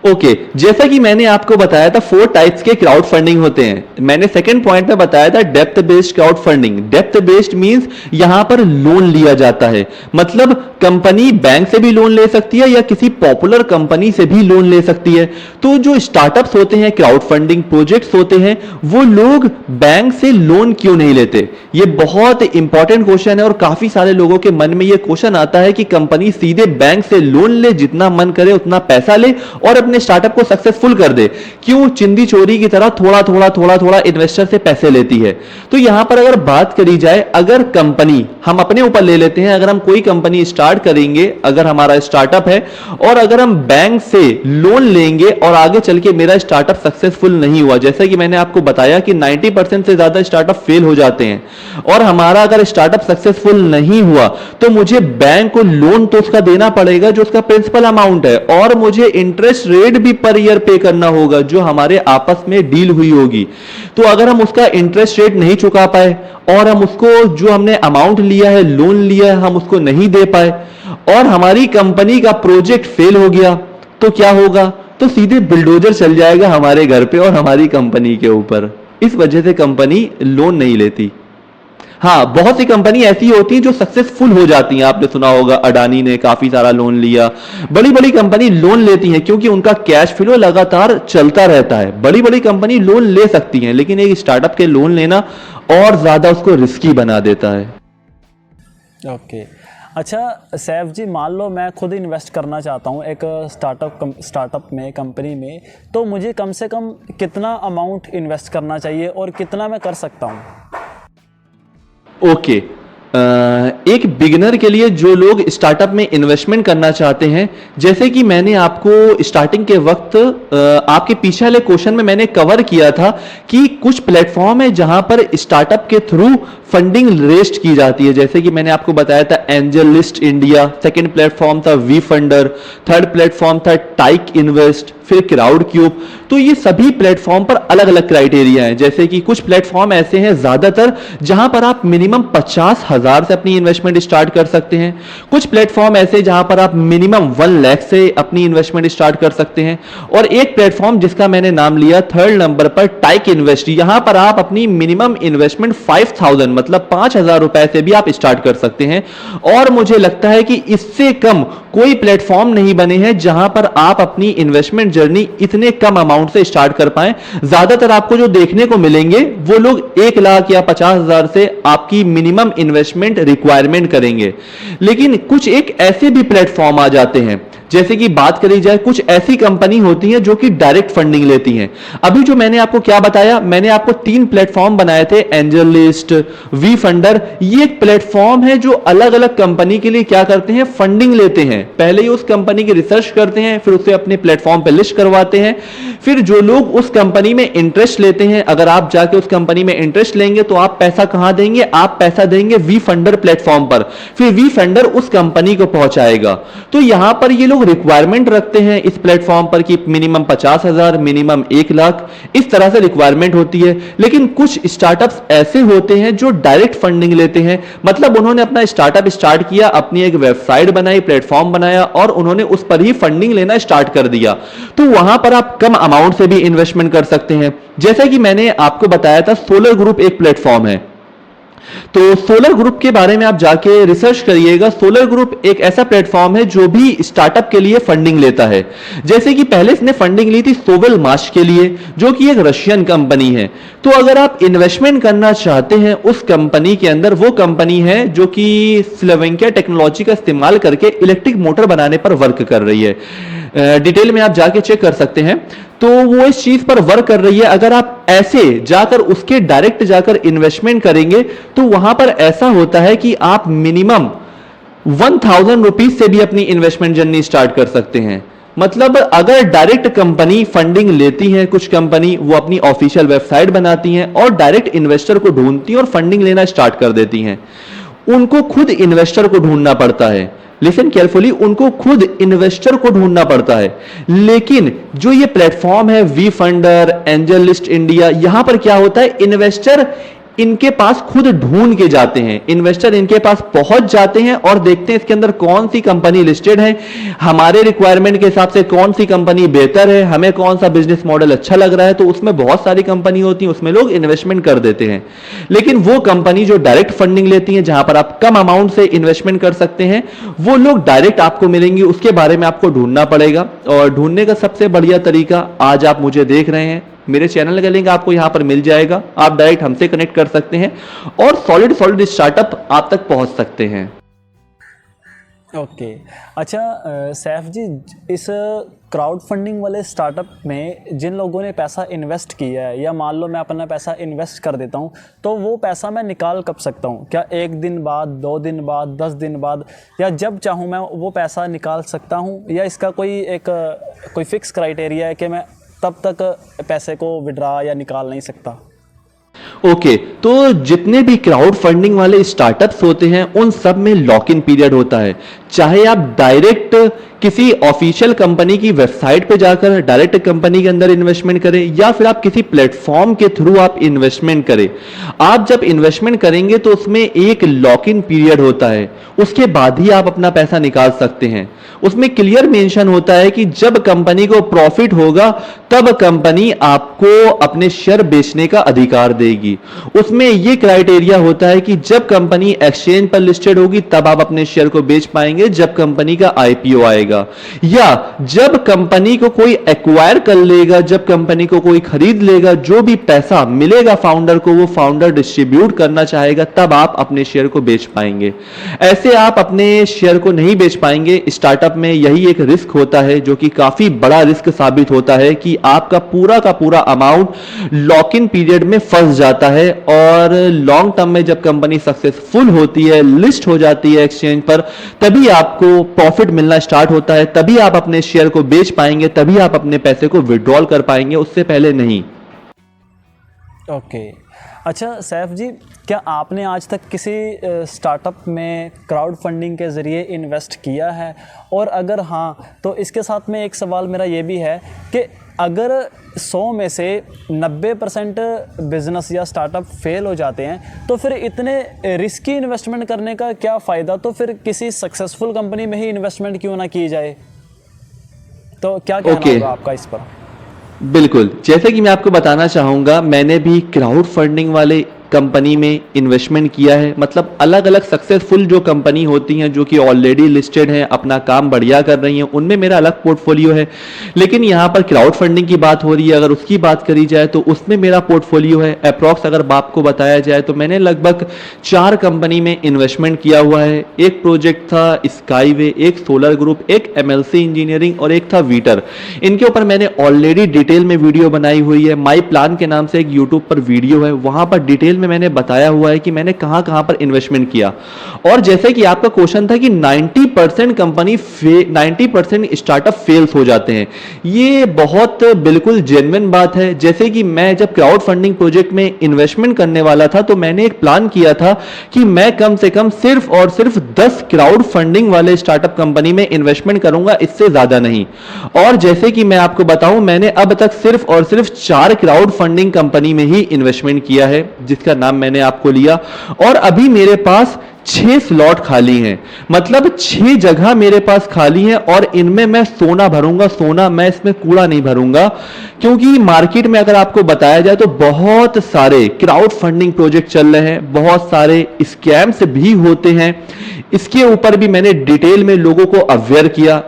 ओके, जैसा कि मैंने आपको बताया था 4 टाइप्स के क्राउड फंडिंग होते हैं। मैंने सेकंड पॉइंट में बताया था depth based crowd funding. Depth based means यहां पर लोन लिया जाता है, मतलब कंपनी बैंक से भी लोन ले सकती है या किसी पॉपुलर कंपनी से भी लोन ले सकती है। तो जो स्टार्टअप्स होते हैं, क्राउड फंडिंग प्रोजेक्ट्स होते हैं, वो लोग बैंक से लोन क्यों नहीं लेते? ये बहुत इंपॉर्टेंट क्वेश्चन है और काफी सारे लोगों के मन में ये क्वेश्चन आता है कि कंपनी सीधे बैंक से लोन ले, जितना मन करे उतना पैसा ले और अपने स्टार्टअप को सक्सेसफुल कर दे। क्यों चिंदी चोरी की तरह थोड़ा थोड़ा इन्वेस्टर से पैसे लेती है? तो यहां पर अगर बात करी जाए, अगर कंपनी हम अपने ऊपर ले लेते हैं, अगर हम कोई कंपनी स्टार्ट करेंगे, अगर हमारा स्टार्टअप है और अगर हम बैंक से लोन लेंगे और आगे चल के मेरा स्टार्टअप सक्सेसफुल नहीं हुआ, जैसे कि मैंने आपको बताया कि 90% से ज्यादा स्टार्टअप फेल हो जाते हैं, और हमारा अगर स्टार्टअप सक्सेसफुल नहीं हुआ तो मुझे बैंक को लोन तो उसका देना पड़ेगा जो उसका प्रिंसिपल अमाउंट है, और मुझे इंटरेस्ट रेट भी पर ईयर पे करना होगा जो हमारे आपस में डील हुई होगी। तो अगर हम उसका इंटरेस्ट रेट नहीं चुका पाए और हम उसको जो हमने अमाउंट लिया है, लोन लिया है, हम उसको नहीं दे पाए और हमारी कंपनी का प्रोजेक्ट फेल हो गया, तो क्या होगा? तो सीधे बिल्डोजर चल जाएगा हमारे घर पे और हमारी कंपनी के ऊपर। इस वजह से कंपनी लोन नहीं लेती। हाँ, बहुत सी कंपनी ऐसी होती है जो सक्सेसफुल हो जाती हैं। आपने सुना होगा अडानी ने काफी सारा लोन लिया। बड़ी बड़ी कंपनी लोन लेती हैं क्योंकि उनका कैश फ्लो लगातार चलता रहता है। बड़ी बड़ी कंपनी लोन ले सकती हैं, लेकिन एक स्टार्टअप के लोन लेना और ज्यादा उसको रिस्की बना देता है। ओके अच्छा सैफ जी, मान लो मैं खुद इन्वेस्ट करना चाहता हूँ एक स्टार्टअप में, कंपनी में, तो मुझे कम से कम कितना अमाउंट इन्वेस्ट करना चाहिए और कितना मैं कर सकता हूँ? ओके, एक बिगिनर के लिए जो लोग स्टार्टअप में इन्वेस्टमेंट करना चाहते हैं, जैसे कि मैंने आपको स्टार्टिंग के वक्त आपके पीछे वाले क्वेश्चन में मैंने कवर किया था कि कुछ प्लेटफॉर्म है जहां पर स्टार्टअप के थ्रू फंडिंग रेस्ट की जाती है। जैसे कि मैंने आपको बताया था angel list India, second platform था वी फंडर, थर्ड प्लेटफॉर्म था टाइक इन्वेस्ट, फिर क्राउड क्यूब। तो ये सभी प्लेटफॉर्म पर अलग अलग क्राइटेरिया हैं। जैसे कि कुछ प्लेटफॉर्म ऐसे हैं ज्यादातर जहां पर आप मिनिमम 50,000 से अपनी इन्वेस्टमेंट स्टार्ट कर सकते हैं। कुछ प्लेटफॉर्म ऐसे जहां पर आप मिनिमम 1 लाख से अपनी इन्वेस्टमेंट स्टार्ट कर सकते हैं। और एक प्लेटफॉर्म जिसका मैंने नाम लिया 3rd नंबर पर, टाइक इन्वेस्ट, यहां पर आप अपनी मिनिमम इन्वेस्टमेंट 5,000 मतलब 5,000 रुपए से भी आप स्टार्ट कर सकते हैं। और मुझे लगता है कि इससे कम कोई प्लेटफॉर्म नहीं बने हैं जहां पर आप अपनी इन्वेस्टमेंट जर्नी इतने कम अमाउंट से स्टार्ट कर पाएं। ज्यादातर आपको जो देखने को मिलेंगे वो लोग 1 लाख या 50,000 से आपकी मिनिमम इन्वेस्टमेंट रिक्वायरमेंट करेंगे। लेकिन कुछ एक ऐसे भी प्लेटफॉर्म आ जाते हैं, जैसे कि बात करी जाए, कुछ ऐसी कंपनी होती हैं जो कि डायरेक्ट फंडिंग लेती हैं। अभी जो मैंने आपको क्या बताया, मैंने आपको 3 प्लेटफॉर्म बनाए थे, एंजल लिस्ट, वी फंडर। ये एक प्लेटफॉर्म है जो अलग अलग कंपनी के लिए क्या करते हैं, फंडिंग लेते हैं। पहले ही उस कंपनी की रिसर्च करते हैं, फिर उसे अपने प्लेटफॉर्म पर लिस्ट करवाते हैं। फिर जो लोग उस कंपनी में इंटरेस्ट लेते हैं, अगर आप जाके उस कंपनी में इंटरेस्ट लेंगे तो आप पैसा कहां देंगे, आप पैसा देंगे वी फंडर प्लेटफॉर्म पर। फिर वी फंडर उस कंपनी को पहुंचाएगा। तो यहां पर ये लोग रिक्वायरमेंट रखते हैं इस प्लेटफॉर्म पर कि मिनिमम 50,000, मिनिमम 1 लाख, इस तरह से रिक्वायरमेंट होती है। लेकिन कुछ स्टार्टअप्स ऐसे होते हैं जो डायरेक्ट फंडिंग लेते हैं, मतलब उन्होंने अपना स्टार्टअप स्टार्ट किया, अपनी एक वेबसाइट बनाई, प्लेटफॉर्म बनाया और उन्होंने उस पर ही फंडिंग लेना स्टार्ट कर दिया। तो वहां पर आप कम अमाउंट से भी इन्वेस्टमेंट कर सकते हैं। जैसा कि मैंने आपको बताया था, सोलर ग्रुप एक प्लेटफॉर्म है। तो सोलर ग्रुप के बारे में आप जाके रिसर्च करिएगा। सोलर ग्रुप एक ऐसा प्लेटफॉर्म है जो भी स्टार्टअप के लिए फंडिंग लेता है। जैसे कि पहले इसने फंडिंग ली थी सोवेल मार्श के लिए, जो कि एक रशियन कंपनी है। तो अगर आप इन्वेस्टमेंट करना चाहते हैं उस कंपनी के अंदर, वो कंपनी है जो कि स्लोवेकिया टेक्नोलॉजी का इस्तेमाल करके इलेक्ट्रिक मोटर बनाने पर वर्क कर रही है। डिटेल में आप जाके चेक कर सकते हैं। तो वो इस चीज पर वर्क कर रही है। अगर आप ऐसे जाकर उसके डायरेक्ट जाकर इन्वेस्टमेंट करेंगे तो वहां पर ऐसा होता है कि आप मिनिमम 1,000 रुपीज से भी अपनी इन्वेस्टमेंट जर्नी स्टार्ट कर सकते हैं। मतलब अगर डायरेक्ट कंपनी फंडिंग लेती है, कुछ कंपनी वो अपनी ऑफिशियल वेबसाइट बनाती हैं और डायरेक्ट इन्वेस्टर को ढूंढती हैं और फंडिंग लेना स्टार्ट कर देती हैं। उनको खुद इन्वेस्टर को ढूंढना पड़ता है। लिसन केयरफुली, उनको खुद इन्वेस्टर को ढूंढना पड़ता है। लेकिन जो ये प्लेटफॉर्म है Wefunder, AngelList India, यहां पर क्या होता है, इन्वेस्टर इनके पास खुद ढूंढ के जाते हैं। इन्वेस्टर इनके पास पहुंच जाते हैं और देखते हैं इसके अंदर कौन सी कंपनी लिस्टेड है, हमारे रिक्वायरमेंट के हिसाब से कौन सी कंपनी बेहतर है, हमें कौन सा बिजनेस मॉडल अच्छा लग रहा है। तो उसमें बहुत सारी कंपनी होती है, उसमें लोग इन्वेस्टमेंट कर देते हैं। लेकिन वो कंपनी जो डायरेक्ट फंडिंग लेती है, जहां पर आप कम अमाउंट से इन्वेस्टमेंट कर सकते हैं, वो लोग डायरेक्ट आपको मिलेंगे। उसके बारे में आपको ढूंढना पड़ेगा। और ढूंढने का सबसे बढ़िया तरीका, आज आप मुझे देख रहे हैं, मेरे चैनल का लिंक आपको यहां पर मिल जाएगा। आप डायरेक्ट हमसे कनेक्ट कर सकते हैं और सॉलिड स्टार्टअप आप तक पहुंच सकते हैं। ओके अच्छा सैफ जी, इस क्राउड फंडिंग वाले स्टार्टअप में जिन लोगों ने पैसा इन्वेस्ट किया है, या मान लो मैं अपना पैसा इन्वेस्ट कर देता हूँ, तो वो पैसा मैं निकाल कब सकता हूँ? क्या 1 दिन बाद, 2 दिन बाद, 10 दिन बाद, या जब चाहूँ मैं वो पैसा निकाल सकता हूँ? या इसका कोई फिक्स क्राइटेरिया है कि मैं तब तक पैसे को विड्रा या निकाल नहीं सकता? ओके, तो जितने भी क्राउड फंडिंग वाले स्टार्टअप्स होते हैं उन सब में लॉक इन पीरियड होता है। चाहे आप डायरेक्ट किसी ऑफिशियल कंपनी की वेबसाइट पे जाकर डायरेक्ट कंपनी के अंदर इन्वेस्टमेंट करें, या फिर आप किसी प्लेटफॉर्म के थ्रू आप इन्वेस्टमेंट करें, आप जब इन्वेस्टमेंट करेंगे तो उसमें एक लॉक इन पीरियड होता है। उसके बाद ही आप अपना पैसा निकाल सकते हैं। उसमें क्लियर मेंशन होता है कि जब कंपनी को प्रॉफिट होगा तब कंपनी आपको अपने शेयर बेचने का अधिकार देगी। उसमें यह क्राइटेरिया होता है कि जब कंपनी एक्सचेंज पर लिस्टेड होगी तब आप अपने शेयर को बेच पाएंगे, जब कंपनी का आईपीओ आएगा, या जब कंपनी को कोई एक्वायर कर लेगा, जब कंपनी को कोई खरीद लेगा, जो भी पैसा मिलेगा फाउंडर को वो फाउंडर डिस्ट्रीब्यूट करना चाहेगा, तब आप अपने शेयर को बेच पाएंगे। ऐसे आप अपने शेयर को नहीं बेच पाएंगे। स्टार्टअप में यही एक रिस्क होता है जो कि काफी बड़ा रिस्क साबित होता है कि आपका पूरा का पूरा अमाउंट लॉक इन पीरियड में फंस जाता है। और लॉन्ग टर्म में जब कंपनी सक्सेसफुल होती है, लिस्ट हो जाती है एक्सचेंज पर, तभी आपको प्रॉफिट मिलना स्टार्ट होता है, तभी आप अपने शेयर को बेच पाएंगे, तभी आप अपने पैसे को विड्रॉल कर पाएंगे, उससे पहले नहीं। ओके अच्छा सैफ जी, क्या आपने आज तक किसी स्टार्टअप में क्राउड फंडिंग के ज़रिए इन्वेस्ट किया है? और अगर हाँ, तो इसके साथ में एक सवाल मेरा ये भी है कि अगर 100 में से 90% बिजनेस या स्टार्टअप फेल हो जाते हैं, तो फिर इतने रिस्की इन्वेस्टमेंट करने का क्या फ़ायदा? तो फिर किसी सक्सेसफुल कंपनी में ही इन्वेस्टमेंट क्यों ना की जाए? तो क्या कहना होगा आपका इस पर? बिल्कुल, जैसे कि मैं आपको बताना चाहूँगा, मैंने भी क्राउड फंडिंग वाले कंपनी में इन्वेस्टमेंट किया है। मतलब अलग अलग सक्सेसफुल जो कंपनी होती हैं, जो कि ऑलरेडी लिस्टेड हैं, अपना काम बढ़िया कर रही हैं, उनमें मेरा अलग पोर्टफोलियो है। लेकिन यहाँ पर क्राउड फंडिंग की बात हो रही है, अगर उसकी बात करी जाए तो उसमें मेरा पोर्टफोलियो है अप्रॉक्स, अगर बाप को बताया जाए तो मैंने लगभग 4 कंपनी में इन्वेस्टमेंट किया हुआ है। एक प्रोजेक्ट था स्काईवे, एक सोलर ग्रुप, एक MLC इंजीनियरिंग और एक था वीटर। इनके ऊपर मैंने ऑलरेडी डिटेल में वीडियो बनाई हुई है। माई प्लान के नाम से एक यूट्यूब पर वीडियो है, वहां पर डिटेल में मैंने बताया हुआ है कि मैंने कहां कहां पर इन्वेस्टमेंट किया। और जैसे कि आपका क्वेश्चन था कि 90% स्टार्टअप फेल्स हो जाते हैं, ये बहुत बिल्कुल जेन्युइन बात है। जैसे कि मैं जब क्राउड फंडिंग प्रोजेक्ट में इन्वेस्टमेंट करने वाला था, तो मैंने एक प्लान किया था कि मैं कम से कम सिर्फ और सिर्फ 10 क्राउड फंडिंग वाले स्टार्टअप कंपनी में इन्वेस्टमेंट करूंगा, इससे ज्यादा नहीं। और जैसे कि मैं आपको बताऊं, मैंने अब तक सिर्फ और सिर्फ 4 क्राउड फंडिंग कंपनी में ही इन्वेस्टमेंट किया है, जिसका नाम मैंने आपको लिया। और अभी मेरे पास 6 स्लॉट खाली हैं, मतलब 6 जगह मेरे पास खाली हैं। और इनमें मैं सोना भरूंगा, सोना, मैं इसमें कूड़ा नहीं भरूंगा। क्योंकि मार्केट में अगर आपको बताया जाए तो बहुत सारे क्राउड फंडिंग प्रोजेक्ट चल रहे हैं, बहुत सारे स्कैम्स भी होते हैं। इसके ऊपर भी मैंने डिटेल में लोगों को अवेयर किया,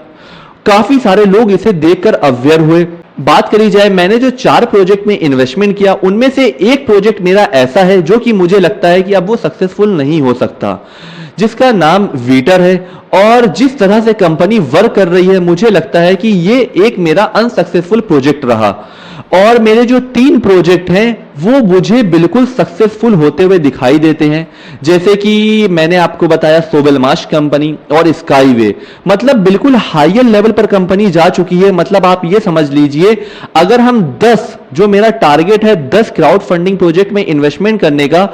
काफी सारे लोग इसे देखकर अवेयर हुए। बात करी जाए, मैंने जो 4 प्रोजेक्ट में इन्वेस्टमेंट किया, उनमें से एक प्रोजेक्ट मेरा ऐसा है जो कि मुझे लगता है कि अब वो सक्सेसफुल नहीं हो सकता, जिसका नाम वीटर है। और जिस तरह से कंपनी वर्क कर रही है, मुझे लगता है कि ये एक मेरा अनसक्सेसफुल प्रोजेक्ट रहा। और मेरे जो 3 प्रोजेक्ट हैं वो मुझे बिल्कुल सक्सेसफुल होते हुए दिखाई देते हैं। जैसे कि मैंने आपको बताया सोबेलमाश कंपनी और स्काईवे, मतलब बिल्कुल हायर लेवल पर कंपनी जा चुकी है। मतलब आप ये समझ लीजिए, अगर हम 10, जो मेरा टारगेट है 10 क्राउड फंडिंग प्रोजेक्ट में इन्वेस्टमेंट करने का,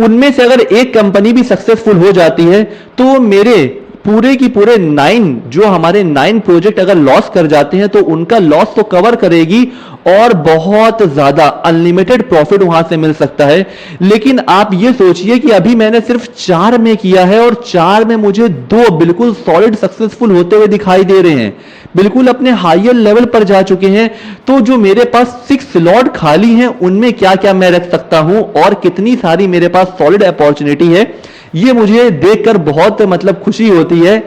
उनमें से अगर एक कंपनी भी सक्सेसफुल हो जाती है, तो मेरे पूरे की पूरे 9, जो हमारे 9 प्रोजेक्ट अगर लॉस कर जाते हैं, तो उनका लॉस तो कवर करेगी और बहुत ज्यादा अनलिमिटेड प्रॉफिट वहां से मिल सकता है। लेकिन आप ये सोचिए कि अभी मैंने सिर्फ 4 में किया है और 4 में मुझे 2 बिल्कुल सॉलिड सक्सेसफुल होते हुए दिखाई दे रहे हैं, बिल्कुल अपने हायर लेवल पर जा चुके हैं। तो जो मेरे पास 6 स्लॉट खाली हैं, उनमें क्या क्या मैं रख सकता हूं और कितनी सारी मेरे पास सॉलिड अपॉर्चुनिटी है, ये मुझे देखकर बहुत मतलब खुशी होती है,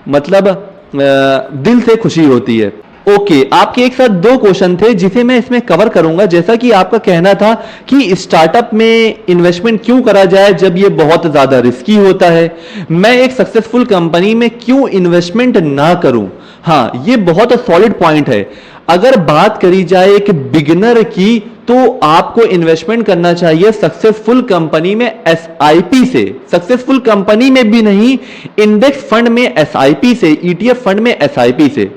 मतलब दिल से खुशी होती है। ओके, आपके एक साथ 2 क्वेश्चन थे जिसे मैं इसमें कवर करूंगा। जैसा कि आपका कहना था कि स्टार्टअप में इन्वेस्टमेंट क्यों करा जाए जब ये बहुत ज्यादा रिस्की होता है, मैं एक सक्सेसफुल कंपनी में क्यों इन्वेस्टमेंट ना करूं। हाँ, ये बहुत सॉलिड पॉइंट है। अगर बात करी जाए एक बिगिनर की, तो आपको इन्वेस्टमेंट करना चाहिए सक्सेसफुल कंपनी में SIP से, सक्सेसफुल कंपनी में भी नहीं, इंडेक्स फंड में SIP से, ETF फंड में SIP से।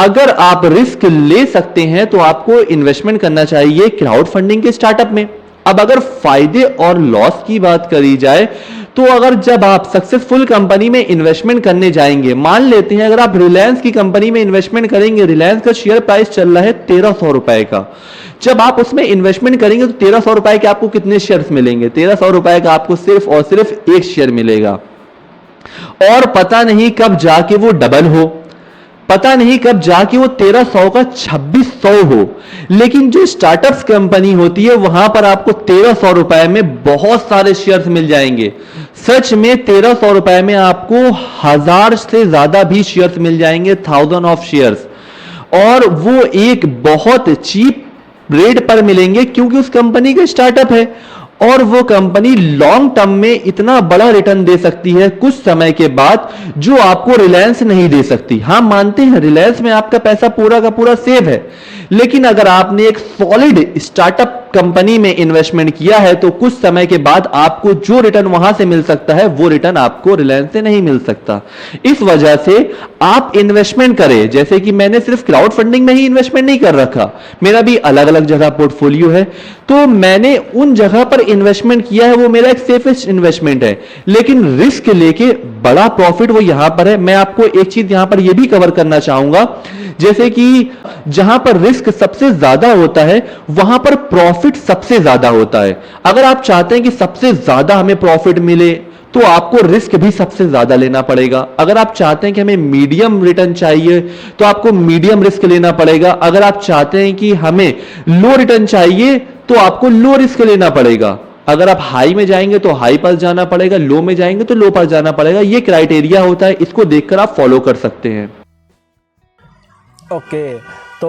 अगर आप रिस्क ले सकते हैं तो आपको इन्वेस्टमेंट करना चाहिए क्राउड फंडिंग के स्टार्टअप में। अब अगर फायदे और लॉस की बात करी जाए, तो अगर जब आप सक्सेसफुल कंपनी में इन्वेस्टमेंट करने जाएंगे, मान लेते हैं अगर आप रिलायंस की कंपनी में इन्वेस्टमेंट करेंगे, रिलायंस का शेयर प्राइस चल रहा है 1300 रुपए का। जब आप उसमें इन्वेस्टमेंट करेंगे तो 1300 रुपए के आपको कितने शेयर्स मिलेंगे? 1300 रुपए का आपको सिर्फ और सिर्फ एक शेयर मिलेगा। और पता नहीं कब जाके वो डबल हो, पता नहीं कब जाके वो 1300 का 2600 हो। लेकिन जो स्टार्टअप्स कंपनी होती है, वहां पर आपको 1300 रुपए में बहुत सारे शेयर्स मिल जाएंगे। सच में 1300 रुपए में आपको 1000 से ज्यादा भी शेयर्स मिल जाएंगे, 1000 ऑफ शेयर्स। और वो एक बहुत चीप रेट पर मिलेंगे, क्योंकि उस कंपनी का स्टार्टअप है और वो कंपनी लॉन्ग टर्म में इतना बड़ा रिटर्न दे सकती है कुछ समय के बाद, जो आपको रिलायंस नहीं दे सकती। हां, मानते हैं रिलायंस में आपका पैसा पूरा का पूरा सेव है, लेकिन अगर आपने एक सॉलिड स्टार्टअप कंपनी में इन्वेस्टमेंट किया है तो कुछ समय के बाद आपको जो रिटर्न वहां से मिल सकता है वो रिटर्न आपको रिलायंस से नहीं मिल सकता। इस वजह से आप इन्वेस्टमेंट करें, जैसे कि मैंने सिर्फ क्राउड फंडिंग में ही इन्वेस्टमेंट नहीं कर रखा, मेरा भी अलग अलग जगह पोर्टफोलियो है, तो मैंने उन जगह पर इन्वेस्टमेंट किया है, वो मेरा एक सेफेस्ट इन्वेस्टमेंट है। लेकिन रिस्क लेके बड़ा प्रॉफिट वो यहां पर है। मैं आपको एक चीज यहां पर यह भी कवर करना चाहूंगा, जैसे कि जहां पर रिस्क सबसे ज्यादा होता है वहां पर प्रॉफिट सबसे ज्यादा होता है। अगर आप चाहते हैं कि सबसे ज्यादा हमें प्रॉफिट मिले तो आपको रिस्क भी सबसे ज्यादा लेना पड़ेगा। अगर आप चाहते हैं कि हमें मीडियम रिटर्न चाहिए तो आपको मीडियम रिस्क लेना पड़ेगा। अगर आप चाहते हैं कि हमें लो रिटर्न चाहिए तो आपको लो रिस्क लेना पड़ेगा। अगर आप हाई में जाएंगे तो हाई पर जाना पड़ेगा, लो में जाएंगे तो लो पर जाना पड़ेगा। यह क्राइटेरिया होता है, इसको देखकर आप फॉलो कर सकते हैं। ओके, तो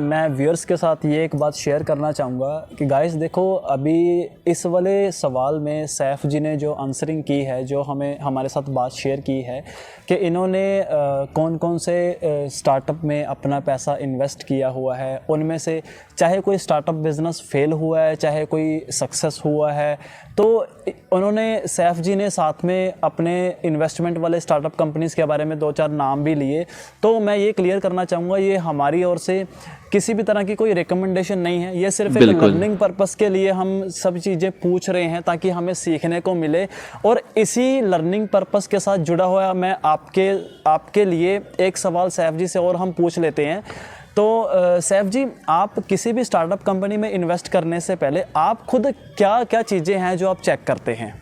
मैं व्यूअर्स के साथ ये एक बात शेयर करना चाहूँगा कि गाइस देखो, अभी इस वाले सवाल में सैफ जी ने जो आंसरिंग की है, जो हमें हमारे साथ बात शेयर की है कि इन्होंने कौन कौन से स्टार्टअप में अपना पैसा इन्वेस्ट किया हुआ है, उनमें से चाहे कोई स्टार्टअप बिज़नेस फेल हुआ है, चाहे कोई सक्सेस हुआ है, तो उन्होंने सैफ जी ने साथ में अपने इन्वेस्टमेंट वाले स्टार्टअप कंपनीज़ के बारे में 2-4 नाम भी लिए। तो मैं ये क्लियर करना चाहूँगा, ये हमारी ओर से किसी भी तरह की कोई रिकमेंडेशन नहीं है, ये सिर्फ एक लर्निंग पर्पस के लिए हम सब चीज़ें पूछ रहे हैं ताकि हमें सीखने को मिले। और इसी लर्निंग पर्पस के साथ जुड़ा हुआ मैं आपके लिए एक सवाल सैफ जी से और हम पूछ लेते हैं। तो सैफ जी, आप किसी भी स्टार्टअप कंपनी में इन्वेस्ट करने से पहले आप खुद क्या क्या चीज़ें हैं जो आप चेक करते हैं?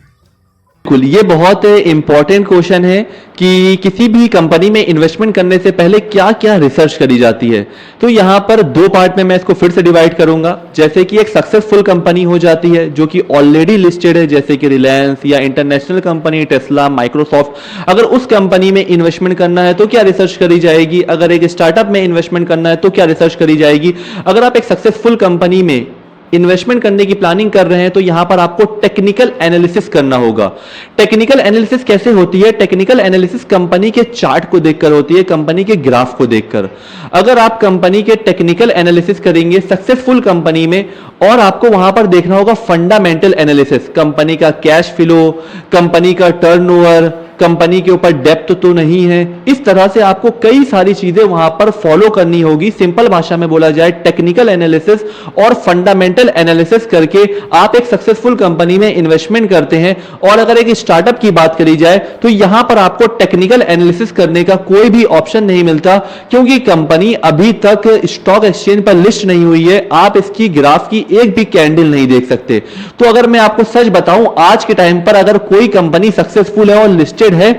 बिल्कुल, ये बहुत इंपॉर्टेंट क्वेश्चन है कि किसी भी कंपनी में इन्वेस्टमेंट करने से पहले क्या क्या रिसर्च करी जाती है। तो यहाँ पर 2 पार्ट में मैं इसको फिर से डिवाइड करूंगा। जैसे कि एक सक्सेसफुल कंपनी हो जाती है जो कि ऑलरेडी लिस्टेड है, जैसे कि रिलायंस या इंटरनेशनल कंपनी टेस्ला, माइक्रोसॉफ्ट। अगर उस कंपनी में इन्वेस्टमेंट करना है तो क्या रिसर्च करी जाएगी, अगर एक स्टार्टअप में इन्वेस्टमेंट करना है तो क्या रिसर्च करी जाएगी। अगर आप एक सक्सेसफुल कंपनी में इन्वेस्टमेंट करने की प्लानिंग कर रहे हैं तो यहां पर आपको टेक्निकल एनालिसिस करना होगा। टेक्निकल एनालिसिस कैसे होती है? टेक्निकल एनालिसिस कंपनी के चार्ट को देखकर होती है, कंपनी के ग्राफ को देखकर। अगर आप कंपनी के टेक्निकल एनालिसिस करेंगे सक्सेसफुल कंपनी में, और आपको वहां पर देखना होगा फंडामेंटल एनालिसिस, कंपनी का कैश फ्लो, कंपनी का टर्नओवर, कंपनी के ऊपर डेप्थ तो नहीं है। इस तरह से आपको कई सारी चीजें वहां पर फॉलो करनी होगी। सिंपल भाषा में बोला जाए, टेक्निकल एनालिसिस और फंडामेंटल एनालिसिस करके आप एक सक्सेसफुल कंपनी में इन्वेस्टमेंट करते हैं। और अगर एक स्टार्टअप की बात करी जाए तो यहां पर आपको टेक्निकल एनालिसिस करने का कोई भी ऑप्शन नहीं मिलता, क्योंकि कंपनी अभी तक स्टॉक एक्सचेंज पर लिस्ट नहीं हुई है। आप इसकी ग्राफ की एक भी कैंडल नहीं देख सकते। तो अगर मैं आपको सच बताऊं, आज के टाइम पर अगर कोई कंपनी सक्सेसफुल है और लिस्टेड है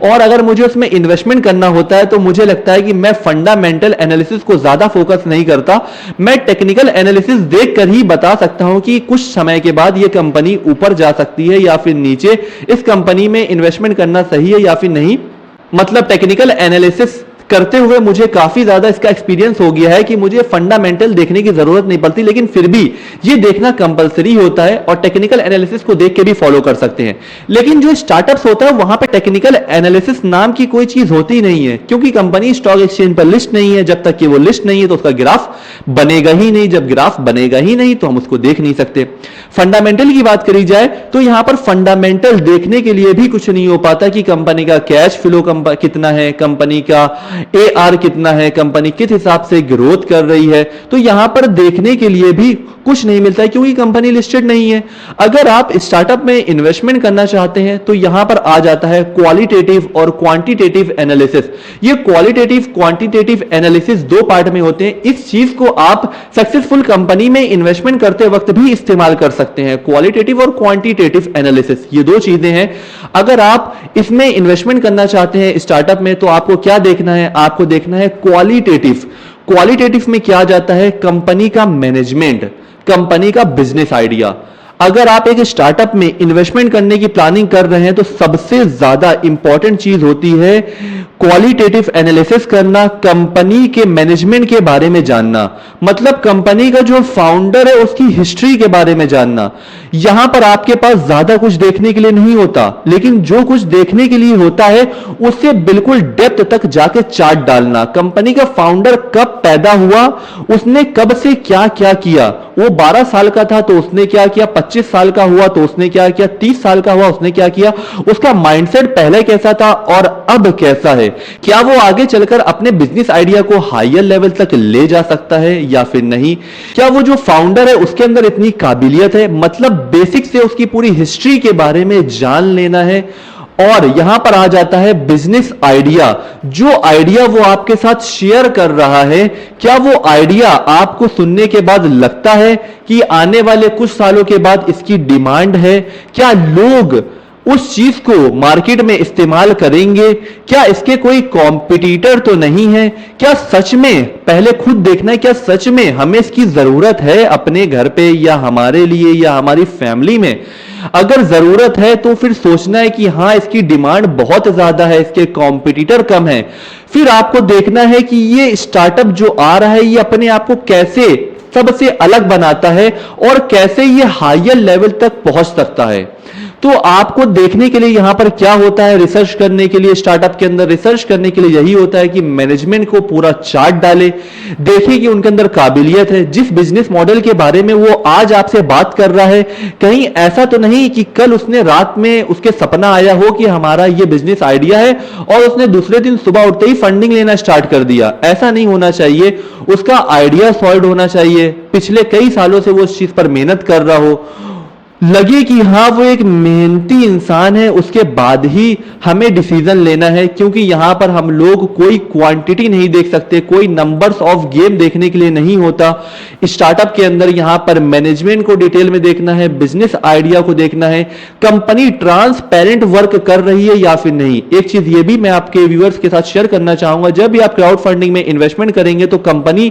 और अगर मुझे उसमें इन्वेस्टमेंट करना होता है तो मुझे लगता है कि मैं फंडामेंटल एनालिसिस को ज्यादा फोकस नहीं करता। मैं टेक्निकल एनालिसिस देखकर ही बता सकता हूं कि कुछ समय के बाद यह कंपनी ऊपर जा सकती है या फिर नीचे, इस कंपनी में इन्वेस्टमेंट करना सही है या फिर नहीं। मतलब टेक्निकल एनालिसिस करते हुए मुझे काफी ज्यादा इसका एक्सपीरियंस हो गया है कि मुझे फंडामेंटल देखने की जरूरत नहीं पड़ती, लेकिन फिर भी ये देखना कंपलसरी होता है और टेक्निकल एनालिसिस को देख के भी फॉलो कर सकते हैं। लेकिन जो स्टार्टअप्स होता है वहां पे टेक्निकल एनालिसिस नाम की कोई चीज होती नहीं है, क्योंकि कंपनी स्टॉक एक्सचेंज पर लिस्ट नहीं है। जब तक कि वो लिस्ट नहीं है तो उसका ग्राफ बनेगा ही नहीं, जब ग्राफ बनेगा ही नहीं तो हम उसको देख नहीं सकते। फंडामेंटल की बात करी जाए तो यहां पर फंडामेंटल देखने के लिए भी कुछ नहीं हो पाता कि कंपनी का कैश फ्लो कितना है, कंपनी का AR कितना है, कंपनी किस हिसाब से ग्रोथ कर रही है, तो यहां पर देखने के लिए भी कुछ नहीं मिलता है, क्योंकि कंपनी लिस्टेड नहीं है। अगर आप स्टार्टअप में इन्वेस्टमेंट करना चाहते हैं तो यहां पर आ जाता है क्वालिटेटिव और क्वांटिटेटिव एनालिसिस। ये क्वालिटेटिव क्वांटिटेटिव एनालिसिस 2 पार्ट में होते हैं। इस चीज को आप सक्सेसफुल कंपनी में इन्वेस्टमेंट करते वक्त भी इस्तेमाल कर सकते हैं। क्वालिटेटिव और क्वांटिटेटिव एनालिसिस, ये 2 चीजें हैं। अगर आप इसमें इन्वेस्टमेंट करना चाहते हैं स्टार्टअप में तो आपको क्या देखना है? आपको देखना है क्वालिटेटिव। क्वालिटेटिव में क्या जाता है? कंपनी का मैनेजमेंट, कंपनी का बिजनेस आइडिया। अगर आप एक स्टार्टअप में इन्वेस्टमेंट करने की प्लानिंग कर रहे हैं तो सबसे ज्यादा इंपॉर्टेंट चीज होती है क्वालिटेटिव एनालिसिस करना, कंपनी के मैनेजमेंट के बारे में जानना, मतलब कंपनी का जो फाउंडर है उसकी हिस्ट्री के बारे में जानना। यहां पर आपके पास ज्यादा कुछ देखने के लिए नहीं होता, लेकिन जो कुछ देखने के लिए होता है उससे बिल्कुल डेप्थ तक जाके चार्ट डालना। कंपनी का फाउंडर कब पैदा हुआ, उसने कब से क्या क्या किया, वो 12 साल का था तो उसने क्या किया, 25 साल का हुआ तो उसने क्या किया, 30 साल का हुआ उसने क्या किया, उसका माइंडसेट पहले कैसा था और अब कैसा है, क्या वो आगे चलकर अपने बिजनेस आइडिया को हायर लेवल तक ले जा सकता है या फिर नहीं, क्या वो जो फाउंडर है उसके अंदर इतनी काबिलियत है। मतलब बेसिक से उसकी पूरी हिस्ट्री के बारे में जान लेना है। और यहां पर आ जाता है बिजनेस आइडिया। जो आइडिया वो आपके साथ शेयर कर रहा है, क्या वो आइडिया आपको सुनने के बाद लगता है कि आने वाले कुछ सालों के बाद इसकी डिमांड है, क्या लोग उस चीज को मार्केट में इस्तेमाल करेंगे, क्या इसके कोई कॉम्पिटिटर तो नहीं है, क्या सच में, पहले खुद देखना है क्या सच में हमें इसकी जरूरत है अपने घर पे या हमारे लिए या हमारी फैमिली में। अगर जरूरत है तो फिर सोचना है कि हां इसकी डिमांड बहुत ज्यादा है, इसके कॉम्पिटिटर कम है। फिर आपको देखना है कि ये स्टार्टअप जो आ रहा है ये अपने आप को कैसे सबसे अलग बनाता है और कैसे ये हायर लेवल तक पहुंच सकता है। तो आपको देखने के लिए यहां पर क्या होता है, रिसर्च करने के लिए, स्टार्टअप के अंदर रिसर्च करने के लिए यही होता है कि मैनेजमेंट को पूरा चार्ट डाले, देखे कि उनके अंदर काबिलियत है। जिस बिजनेस मॉडल के बारे में वो आज आपसे बात कर रहा है, कहीं ऐसा तो नहीं कि कल उसने रात में उसके सपना आया हो कि हमारा ये बिजनेस आइडिया है और उसने दूसरे दिन सुबह उठते ही फंडिंग लेना स्टार्ट कर दिया। ऐसा नहीं होना चाहिए। उसका आइडिया सॉलिड होना चाहिए, पिछले कई सालों से वो उस चीज पर मेहनत कर रहा हो, लगे कि हाँ वो एक मेहनती इंसान है, उसके बाद ही हमें डिसीजन लेना है। क्योंकि यहां पर हम लोग कोई क्वांटिटी नहीं देख सकते, कोई नंबर्स ऑफ गेम देखने के लिए नहीं होता। स्टार्टअप के अंदर यहां पर मैनेजमेंट को डिटेल में देखना है, बिजनेस आइडिया को देखना है, कंपनी ट्रांसपेरेंट वर्क कर रही है या फिर नहीं। एक चीज ये भी मैं आपके व्यूअर्स के साथ शेयर करना चाहूंगा, जब भी आप क्राउड फंडिंग में इन्वेस्टमेंट करेंगे तो कंपनी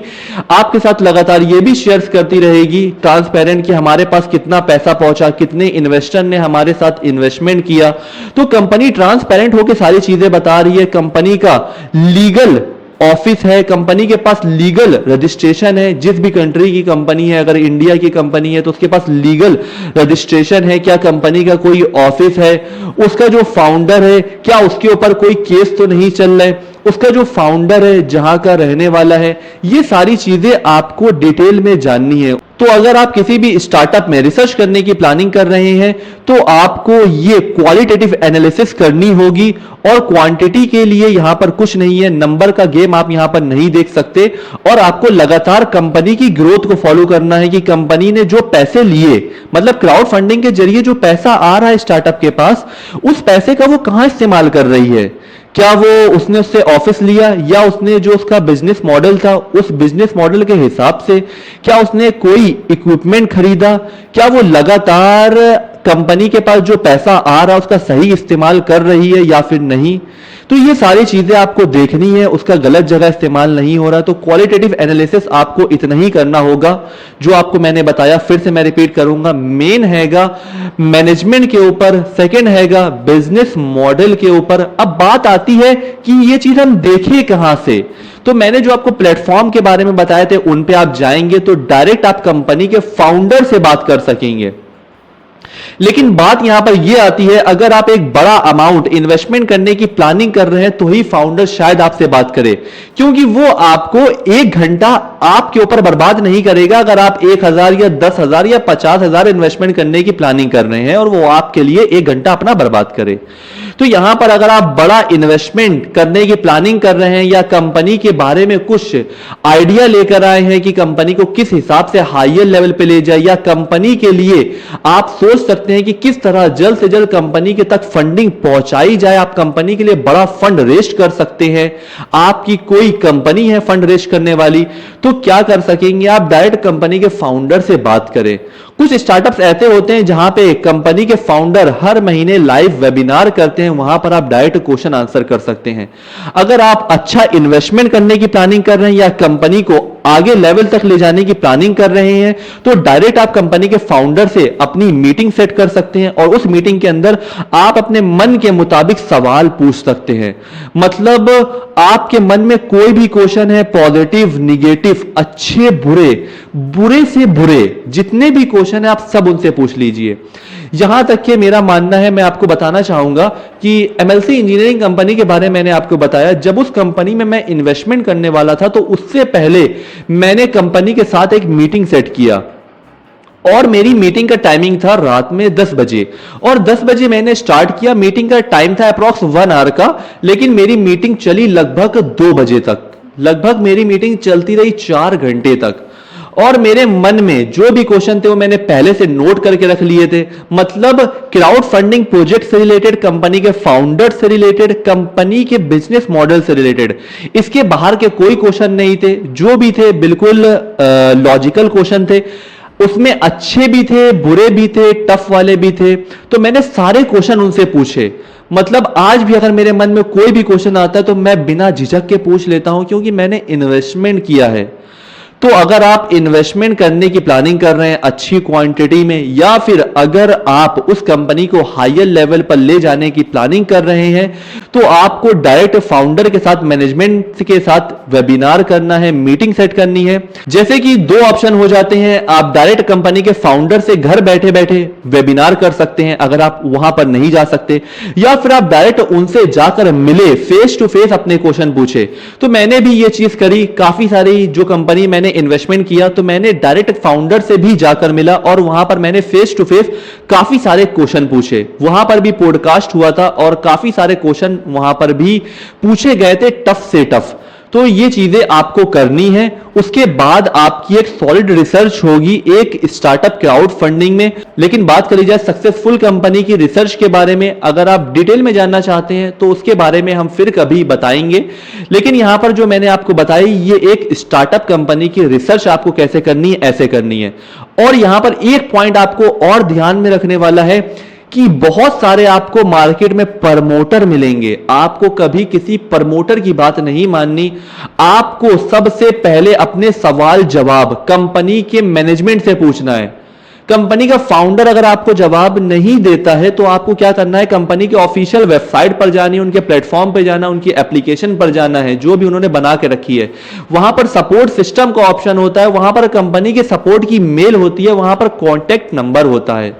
आपके साथ लगातार ये भी शेयर करती रहेगी ट्रांसपेरेंट कि हमारे पास कितना पैसा पहुंचा, कितने इन्वेस्टर ने हमारे साथ इन्वेस्टमेंट किया। तो कंपनी ट्रांसपेरेंट होकर सारी चीजें बता रही है। कंपनी का लीगल ऑफिस है, कंपनी के पास लीगल रजिस्ट्रेशन है। जिस भी कंट्री की कंपनी है, अगर इंडिया की कंपनी है तो उसके पास लीगल रजिस्ट्रेशन है। क्या कंपनी का कोई ऑफिस है, उसका जो फाउंडर है क्या उसके ऊपर कोई केस तो नहीं चल रहा है, उसका जो फाउंडर है जहां का रहने वाला है, ये सारी चीजें आपको डिटेल में जाननी है। तो अगर आप किसी भी स्टार्टअप में रिसर्च करने की प्लानिंग कर रहे हैं तो आपको ये क्वालिटेटिव एनालिसिस करनी होगी। और क्वांटिटी के लिए यहां पर कुछ नहीं है, नंबर का गेम आप यहां पर नहीं देख सकते। और आपको लगातार कंपनी की ग्रोथ को फॉलो करना है कि कंपनी ने जो पैसे लिए, मतलब क्राउड फंडिंग के जरिए जो पैसा आ रहा है स्टार्टअप के पास, उस पैसे का वो कहां इस्तेमाल कर रही है। क्या वो उसने उससे ऑफिस लिया या उसने जो उसका बिजनेस मॉडल था उस बिजनेस मॉडल के हिसाब से, क्या उसने कोई इक्विपमेंट खरीदा, क्या वो लगातार कंपनी के पास जो पैसा आ रहा है उसका सही इस्तेमाल कर रही है या फिर नहीं। तो ये सारी चीजें आपको देखनी है, उसका गलत जगह इस्तेमाल नहीं हो रहा। तो क्वालिटेटिव एनालिसिस आपको इतना ही करना होगा जो आपको मैंने बताया। फिर से मैं रिपीट करूंगा, मेन हैगा मैनेजमेंट के ऊपर, सेकंड हैगा बिजनेस मॉडल के ऊपर। अब बात आती है कि ये चीज हम देखें कहां से। तो मैंने जो आपको प्लेटफॉर्म के बारे में बताए थे उन पे आप जाएंगे तो डायरेक्ट आप कंपनी के फाउंडर से बात कर सकेंगे। लेकिन बात यहां पर यह आती है, अगर आप एक बड़ा अमाउंट इन्वेस्टमेंट करने की प्लानिंग कर रहे हैं तो ही फाउंडर शायद आपसे बात करे, क्योंकि वो आपको 1 घंटा आपके ऊपर बर्बाद नहीं करेगा। अगर आप 1,000 या 10,000 या 50,000 इन्वेस्टमेंट करने की प्लानिंग कर रहे हैं और वो आपके लिए 1 घंटा अपना बर्बाद करे, तो यहां पर अगर आप बड़ा इन्वेस्टमेंट करने की प्लानिंग कर रहे हैं या कंपनी के बारे में कुछ आइडिया लेकर आए हैं कि कंपनी को किस हिसाब से हायर लेवल पे ले जाए, या कंपनी के लिए आप सोच सकते हैं कि किस तरह जल्द से जल्द कंपनी के तक फंडिंग पहुंचाई जाए, आप कंपनी के लिए बड़ा फंड रेज कर सकते हैं, आपकी कोई कंपनी है फंड रेज करने वाली, तो क्या कर सकेंगे आप डायरेक्ट कंपनी के फाउंडर से बात करें। कुछ स्टार्टअप्स ऐसे होते हैं जहां पे कंपनी के फाउंडर हर महीने लाइव वेबिनार करते हैं, वहां पर आप डायरेक्ट क्वेश्चन आंसर कर सकते हैं। अगर आप अच्छा इन्वेस्टमेंट करने की प्लानिंग कर रहे हैं या कंपनी को आगे लेवल तक ले जाने की प्लानिंग कर रहे हैं, तो डायरेक्ट आप कंपनी के फाउंडर से अपनी मीटिंग सेट कर सकते हैं और उस मीटिंग के अंदर आप अपने मन के मुताबिक सवाल पूछ सकते हैं। मतलब आपके मन में कोई भी क्वेश्चन है, पॉजिटिव, निगेटिव, अच्छे, बुरे, बुरे से बुरे जितने भी क्वेश्चन है आप सब उनसे पूछ लीजिए। यहां तक कि मेरा मानना है, मैं आपको बताना चाहूंगा कि एमएलसी इंजीनियरिंग कंपनी के बारे में मैंने आपको बताया, जब उस कंपनी में मैं इन्वेस्टमेंट करने वाला था तो उससे पहले मैंने कंपनी के साथ एक मीटिंग सेट किया और मेरी मीटिंग का टाइमिंग था रात में 10 बजे और 10 बजे मैंने स्टार्ट किया। मीटिंग का टाइम था अप्रॉक्स 1 आवर का, लेकिन मेरी मीटिंग चली लगभग 2 बजे तक। लगभग मेरी मीटिंग चलती रही 4 घंटे तक और मेरे मन में जो भी क्वेश्चन थे वो मैंने पहले से नोट करके रख लिए थे। मतलब क्राउड फंडिंग प्रोजेक्ट से रिलेटेड, कंपनी के फाउंडर से रिलेटेड, कंपनी के बिजनेस मॉडल से रिलेटेड, इसके बाहर के कोई क्वेश्चन नहीं थे। जो भी थे बिल्कुल लॉजिकल क्वेश्चन थे, उसमें अच्छे भी थे, बुरे भी थे, टफ वाले भी थे। तो मैंने सारे क्वेश्चन उनसे पूछे। मतलब आज भी अगर मेरे मन में कोई भी क्वेश्चन आता है तो मैं बिना झिझक के पूछ लेता हूं, क्योंकि मैंने इन्वेस्टमेंट किया है। तो अगर आप इन्वेस्टमेंट करने की प्लानिंग कर रहे हैं अच्छी क्वांटिटी में, या फिर अगर आप उस कंपनी को हायर लेवल पर ले जाने की प्लानिंग कर रहे हैं, तो आपको डायरेक्ट फाउंडर के साथ, मैनेजमेंट के साथ वेबिनार करना है, मीटिंग सेट करनी है। जैसे कि 2 ऑप्शन हो जाते हैं, आप डायरेक्ट कंपनी के फाउंडर से घर बैठे बैठे वेबिनार कर सकते हैं अगर आप वहां पर नहीं जा सकते, या फिर आप डायरेक्ट उनसे जाकर मिले, फेस टू फेस अपने क्वेश्चन पूछे। तो मैंने भी ये चीज करी। काफी सारी जो कंपनी मैंने इन्वेस्टमेंट किया तो मैंने डायरेक्ट फाउंडर से भी जाकर मिला और वहां पर मैंने फेस टू फेस काफी सारे क्वेश्चन पूछे। वहां पर भी पॉडकास्ट हुआ था और काफी सारे क्वेश्चन वहां पर भी पूछे गए थे, टफ से टफ। तो ये चीजें आपको करनी है। उसके बाद आपकी एक सॉलिड रिसर्च होगी एक स्टार्टअप क्राउड फंडिंग में। लेकिन बात करी जाए सक्सेसफुल कंपनी की रिसर्च के बारे में, अगर आप डिटेल में जानना चाहते हैं तो उसके बारे में हम फिर कभी बताएंगे। लेकिन यहां पर जो मैंने आपको बताई, ये एक स्टार्टअप कंपनी की रिसर्च आपको कैसे करनी है, ऐसे करनी है। और यहां पर एक पॉइंट आपको और ध्यान में रखने वाला है कि बहुत सारे आपको मार्केट में प्रमोटर मिलेंगे। आपको कभी किसी प्रमोटर की बात नहीं माननी। आपको सबसे पहले अपने सवाल जवाब कंपनी के मैनेजमेंट से पूछना है। कंपनी का फाउंडर अगर आपको जवाब नहीं देता है तो आपको क्या करना है, कंपनी के ऑफिशियल वेबसाइट पर जानी है, उनके प्लेटफॉर्म पर जाना, उनकी एप्लीकेशन पर जाना है जो भी उन्होंने बना के रखी है। वहां पर सपोर्ट सिस्टम का ऑप्शन होता है, वहां पर कंपनी के सपोर्ट की मेल होती है, वहां पर कॉन्टैक्ट नंबर होता है।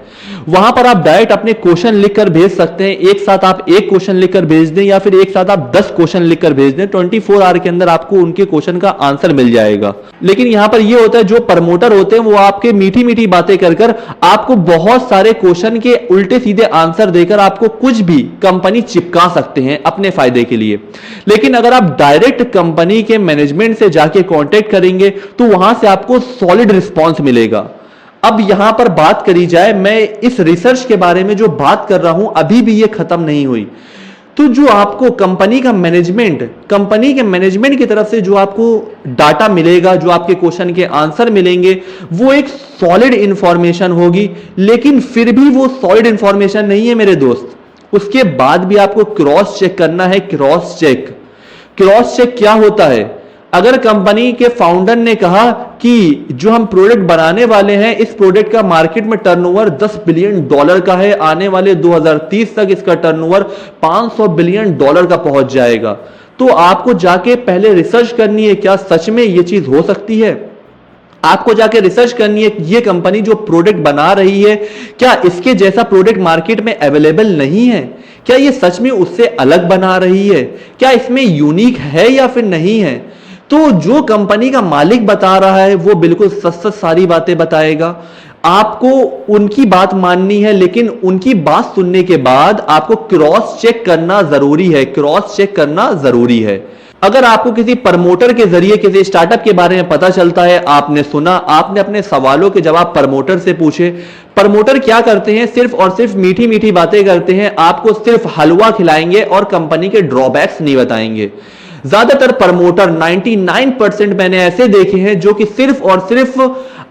वहां पर आप डायरेक्ट अपने क्वेश्चन लिखकर भेज सकते हैं। एक साथ आप एक क्वेश्चन लिखकर भेज दें या फिर एक साथ आप 10 क्वेश्चन लिखकर भेज दें, 24 आवर के अंदर आपको उनके क्वेश्चन का आंसर मिल जाएगा। लेकिन यहां पर यह होता है, जो प्रमोटर होते हैं वो आपके मीठी मीठी बातें कर आपको बहुत सारे क्वेश्चन के उल्टे सीधे आंसर देकर आपको कुछ भी कंपनी चिपका सकते हैं अपने फायदे के लिए। लेकिन अगर आप डायरेक्ट कंपनी के मैनेजमेंट से जाके कांटेक्ट करेंगे तो वहां से आपको सॉलिड रिस्पांस मिलेगा। अब यहां पर बात करी जाए, मैं इस रिसर्च के बारे में जो बात कर रहा हूं अभी भी ये खत्म नहीं हुई। तो जो आपको कंपनी का मैनेजमेंट, कंपनी के मैनेजमेंट की तरफ से जो आपको डाटा मिलेगा, जो आपके क्वेश्चन के आंसर मिलेंगे, वो एक सॉलिड इंफॉर्मेशन होगी। लेकिन फिर भी वो सॉलिड इंफॉर्मेशन नहीं है मेरे दोस्त। उसके बाद भी आपको क्रॉस चेक करना है। क्रॉस चेक, क्रॉस चेक क्या होता है? अगर कंपनी के फाउंडर ने कहा कि जो हम प्रोडक्ट बनाने वाले हैं, इस प्रोडक्ट का मार्केट में टर्नओवर $10 बिलियन का है, आने वाले 2030 तक इसका टर्नओवर $500 बिलियन का पहुंच जाएगा, तो आपको जाके पहले रिसर्च करनी है, क्या सच में यह चीज हो सकती है? आपको जाके रिसर्च करनी है, ये कंपनी जो प्रोडक्ट बना रही है, क्या इसके जैसा प्रोडक्ट मार्केट में अवेलेबल नहीं है? क्या ये सच में उससे अलग बना रही है? क्या इसमें यूनिक है या फिर नहीं है? तो जो कंपनी का मालिक बता रहा है वो बिल्कुल सच सच सारी बातें बताएगा। आपको उनकी बात माननी है, लेकिन उनकी बात सुनने के बाद आपको क्रॉस चेक करना जरूरी है। क्रॉस चेक करना जरूरी है। अगर आपको किसी प्रमोटर के जरिए किसी स्टार्टअप के बारे में पता चलता है, आपने सुना, आपने अपने सवालों के जवाब प्रमोटर से पूछे। प्रमोटर क्या करते हैं? सिर्फ और सिर्फ मीठी मीठी बातें करते हैं, आपको सिर्फ हलवा खिलाएंगे और कंपनी के ड्रॉबैक्स नहीं बताएंगे। ज्यादातर प्रमोटर 99% मैंने ऐसे देखे हैं जो कि सिर्फ और सिर्फ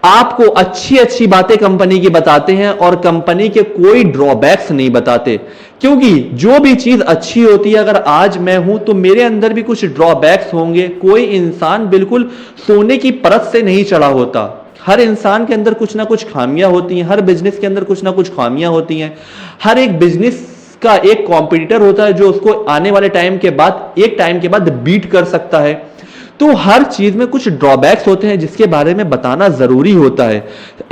आपको अच्छी अच्छी बातें कंपनी की बताते हैं और कंपनी के कोई ड्रॉबैक्स नहीं बताते, क्योंकि जो भी चीज अच्छी होती है, अगर आज मैं हूं तो मेरे अंदर भी कुछ ड्रॉबैक्स होंगे। कोई इंसान बिल्कुल सोने की परत से नहीं चढ़ा होता, हर इंसान के अंदर कुछ ना कुछ खामियां होती हैं, हर बिजनेस के अंदर कुछ ना कुछ खामियां होती हैं। हर एक बिजनेस का एक कॉम्पिटिटर होता है जो उसको आने वाले टाइम के बाद, एक टाइम के बाद बीट कर सकता है। तो हर चीज में कुछ ड्रॉबैक्स होते हैं जिसके बारे में बताना जरूरी होता है।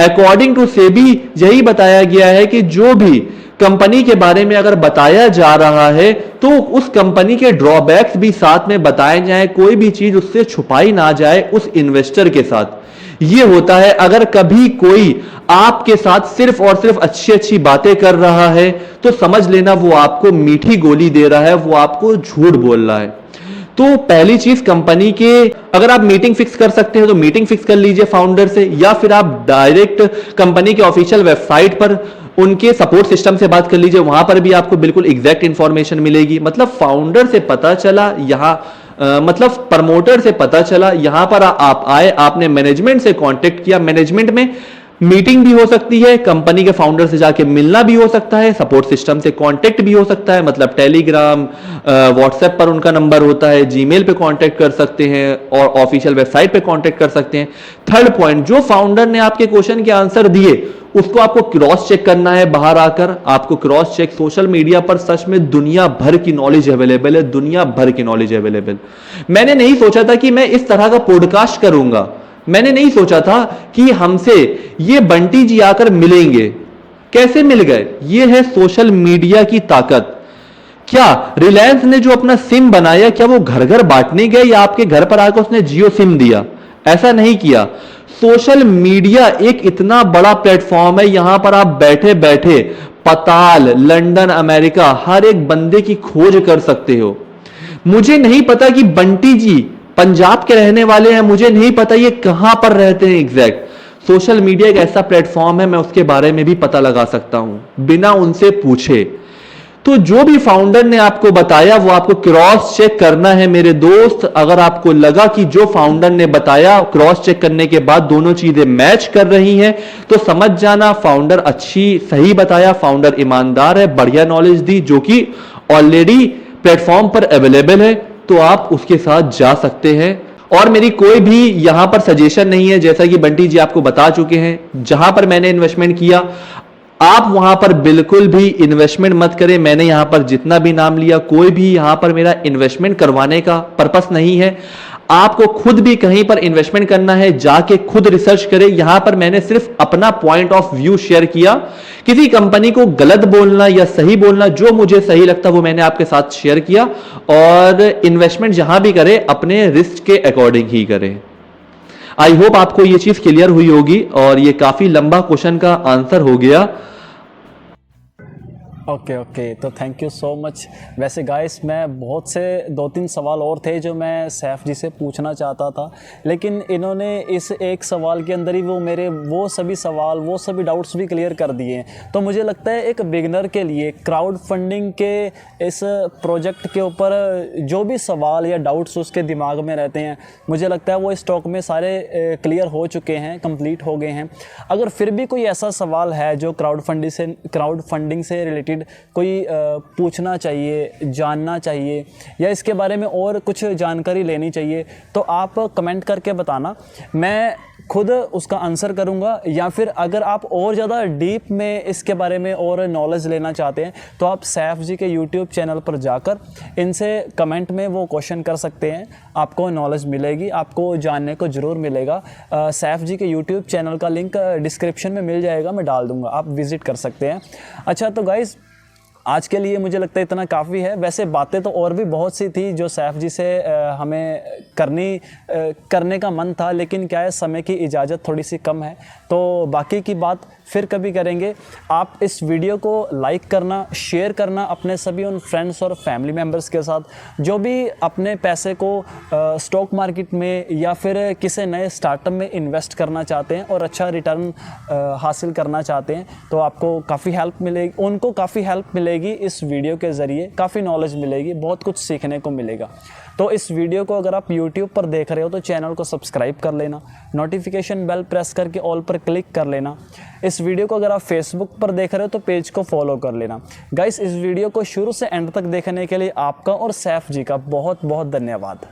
अकॉर्डिंग टू सेबी यही बताया गया है कि जो भी कंपनी के बारे में अगर बताया जा रहा है तो उस कंपनी के ड्रॉबैक्स भी साथ में बताए जाएं, कोई भी चीज उससे छुपाई ना जाए उस इन्वेस्टर के साथ। ये होता है, अगर कभी कोई आपके साथ सिर्फ और सिर्फ अच्छी अच्छी बातें कर रहा है तो समझ लेना वो आपको मीठी गोली दे रहा है, वो आपको झूठ बोल रहा है। तो पहली चीज कंपनी के, अगर आप मीटिंग फिक्स कर सकते हो तो मीटिंग फिक्स कर लीजिए फाउंडर से, या फिर आप डायरेक्ट कंपनी के ऑफिशियल वेबसाइट पर उनके सपोर्ट सिस्टम से बात कर लीजिए, वहां पर भी आपको बिल्कुल एग्जैक्ट इंफॉर्मेशन मिलेगी। मतलब फाउंडर से पता चला यहां, मतलब प्रमोटर से पता चला, यहां पर आप आए, आपने मैनेजमेंट से कांटेक्ट किया, मैनेजमेंट में मीटिंग भी हो सकती है, कंपनी के फाउंडर से जाके मिलना भी हो सकता है, सपोर्ट सिस्टम से कांटेक्ट भी हो सकता है, मतलब टेलीग्राम, व्हाट्सएप पर उनका नंबर होता है, जीमेल पे कांटेक्ट कर सकते हैं और ऑफिशियल वेबसाइट पे कांटेक्ट कर सकते हैं। थर्ड पॉइंट, जो फाउंडर ने आपके क्वेश्चन के आंसर दिए उसको आपको क्रॉस चेक करना है। बाहर आकर आपको क्रॉस चेक, सोशल मीडिया पर सच में दुनिया भर की नॉलेज अवेलेबल है, दुनिया भर की नॉलेज अवेलेबल। मैंने नहीं सोचा था कि मैं इस तरह का पॉडकास्ट करूंगा, मैंने नहीं सोचा था कि हमसे ये बंटी जी आकर मिलेंगे। कैसे मिल गए? ये है सोशल मीडिया की ताकत। क्या रिलायंस ने जो अपना सिम बनाया, क्या वो घर घर बांटने गए या आपके घर पर आकर उसने जियो सिम दिया? ऐसा नहीं किया। सोशल मीडिया एक इतना बड़ा प्लेटफॉर्म है, यहां पर आप बैठे बैठे पाताल, लंदन, अमेरिका, हर एक बंदे की खोज कर सकते हो। मुझे नहीं पता कि बंटी जी पंजाब के रहने वाले हैं, मुझे नहीं पता ये कहां पर रहते हैं एग्जैक्ट। सोशल मीडिया एक ऐसा प्लेटफॉर्म है, मैं उसके बारे में भी पता लगा सकता हूं बिना उनसे पूछे। तो जो भी फाउंडर ने आपको बताया वो आपको क्रॉस चेक करना है मेरे दोस्त। अगर आपको लगा कि जो फाउंडर ने बताया, क्रॉस चेक करने के बाद दोनों चीजें मैच कर रही हैं, तो समझ जाना फाउंडर अच्छी सही बताया, फाउंडर ईमानदार है, बढ़िया नॉलेज दी जो कि ऑलरेडी प्लेटफॉर्म पर अवेलेबल है, तो आप उसके साथ जा सकते हैं। और मेरी कोई भी यहां पर सजेशन नहीं है, जैसा कि बंटी जी आपको बता चुके हैं, जहां पर मैंने इन्वेस्टमेंट किया आप वहां पर बिल्कुल भी इन्वेस्टमेंट मत करें। मैंने यहां पर जितना भी नाम लिया, कोई भी यहां पर मेरा इन्वेस्टमेंट करवाने का पर्पस नहीं है। आपको खुद भी कहीं पर इन्वेस्टमेंट करना है, जाके खुद रिसर्च करें। यहां पर मैंने सिर्फ अपना पॉइंट ऑफ व्यू शेयर किया। किसी कंपनी को गलत बोलना या सही बोलना, जो मुझे सही लगता वो मैंने आपके साथ शेयर किया। और इन्वेस्टमेंट जहां भी करें अपने रिस्क के अकॉर्डिंग ही करें। आई होप आपको ये चीज क्लियर हुई होगी और ये काफी लंबा क्वेश्चन का आंसर हो गया। ओके ओके, तो थैंक यू सो मच। वैसे गाइस मैं बहुत से 2-3 सवाल और थे जो मैं सैफ जी से पूछना चाहता था, लेकिन इन्होंने इस एक सवाल के अंदर ही वो सभी सवाल, वो सभी डाउट्स भी क्लियर कर दिए हैं। तो मुझे लगता है एक बिगनर के लिए क्राउड फंडिंग के इस प्रोजेक्ट के ऊपर जो भी सवाल या डाउट्स उसके दिमाग में रहते हैं, मुझे लगता है वो इस टॉक में सारे क्लियर हो चुके हैं, कंप्लीट हो गए हैं। अगर फिर भी कोई ऐसा सवाल है जो क्राउड फंडिंग से रिलेटेड कोई पूछना चाहिए, जानना चाहिए, या इसके बारे में और कुछ जानकारी लेनी चाहिए, तो आप कमेंट करके बताना, मैं खुद उसका आंसर करूंगा। या फिर अगर आप और ज़्यादा डीप में इसके बारे में और नॉलेज लेना चाहते हैं तो आप सैफ जी के यूट्यूब चैनल पर जाकर इनसे कमेंट में वो क्वेश्चन कर सकते हैं, आपको नॉलेज मिलेगी, आपको जानने को ज़रूर मिलेगा। सैफ जी के यूट्यूब चैनल का लिंक डिस्क्रिप्शन में मिल जाएगा, मैं डाल दूँगा, आप विज़िट कर सकते हैं। अच्छा, तो गाइज़ आज के लिए मुझे लगता है इतना काफ़ी है। वैसे बातें तो और भी बहुत सी थी जो सैफ जी से हमें करने का मन था, लेकिन क्या है समय की इजाज़त थोड़ी सी कम है, तो बाकी की बात फिर कभी करेंगे। आप इस वीडियो को लाइक करना, शेयर करना अपने सभी उन फ्रेंड्स और फैमिली मेम्बर्स के साथ जो भी अपने पैसे को स्टॉक मार्केट में या फिर किसी नए स्टार्टअप में इन्वेस्ट करना चाहते हैं और अच्छा रिटर्न हासिल करना चाहते हैं। तो आपको काफ़ी हेल्प मिलेगी, उनको काफ़ी हेल्प मिलेगी इस वीडियो के ज़रिए, काफ़ी नॉलेज मिलेगी, बहुत कुछ सीखने को मिलेगा। तो इस वीडियो को अगर आप YouTube पर देख रहे हो तो चैनल को सब्सक्राइब कर लेना, नोटिफिकेशन बेल प्रेस करके ऑल पर क्लिक कर लेना। इस वीडियो को अगर आप फेसबुक पर देख रहे हो तो पेज को फॉलो कर लेना। गाइस, इस वीडियो को शुरू से एंड तक देखने के लिए आपका और सैफ जी का बहुत बहुत धन्यवाद।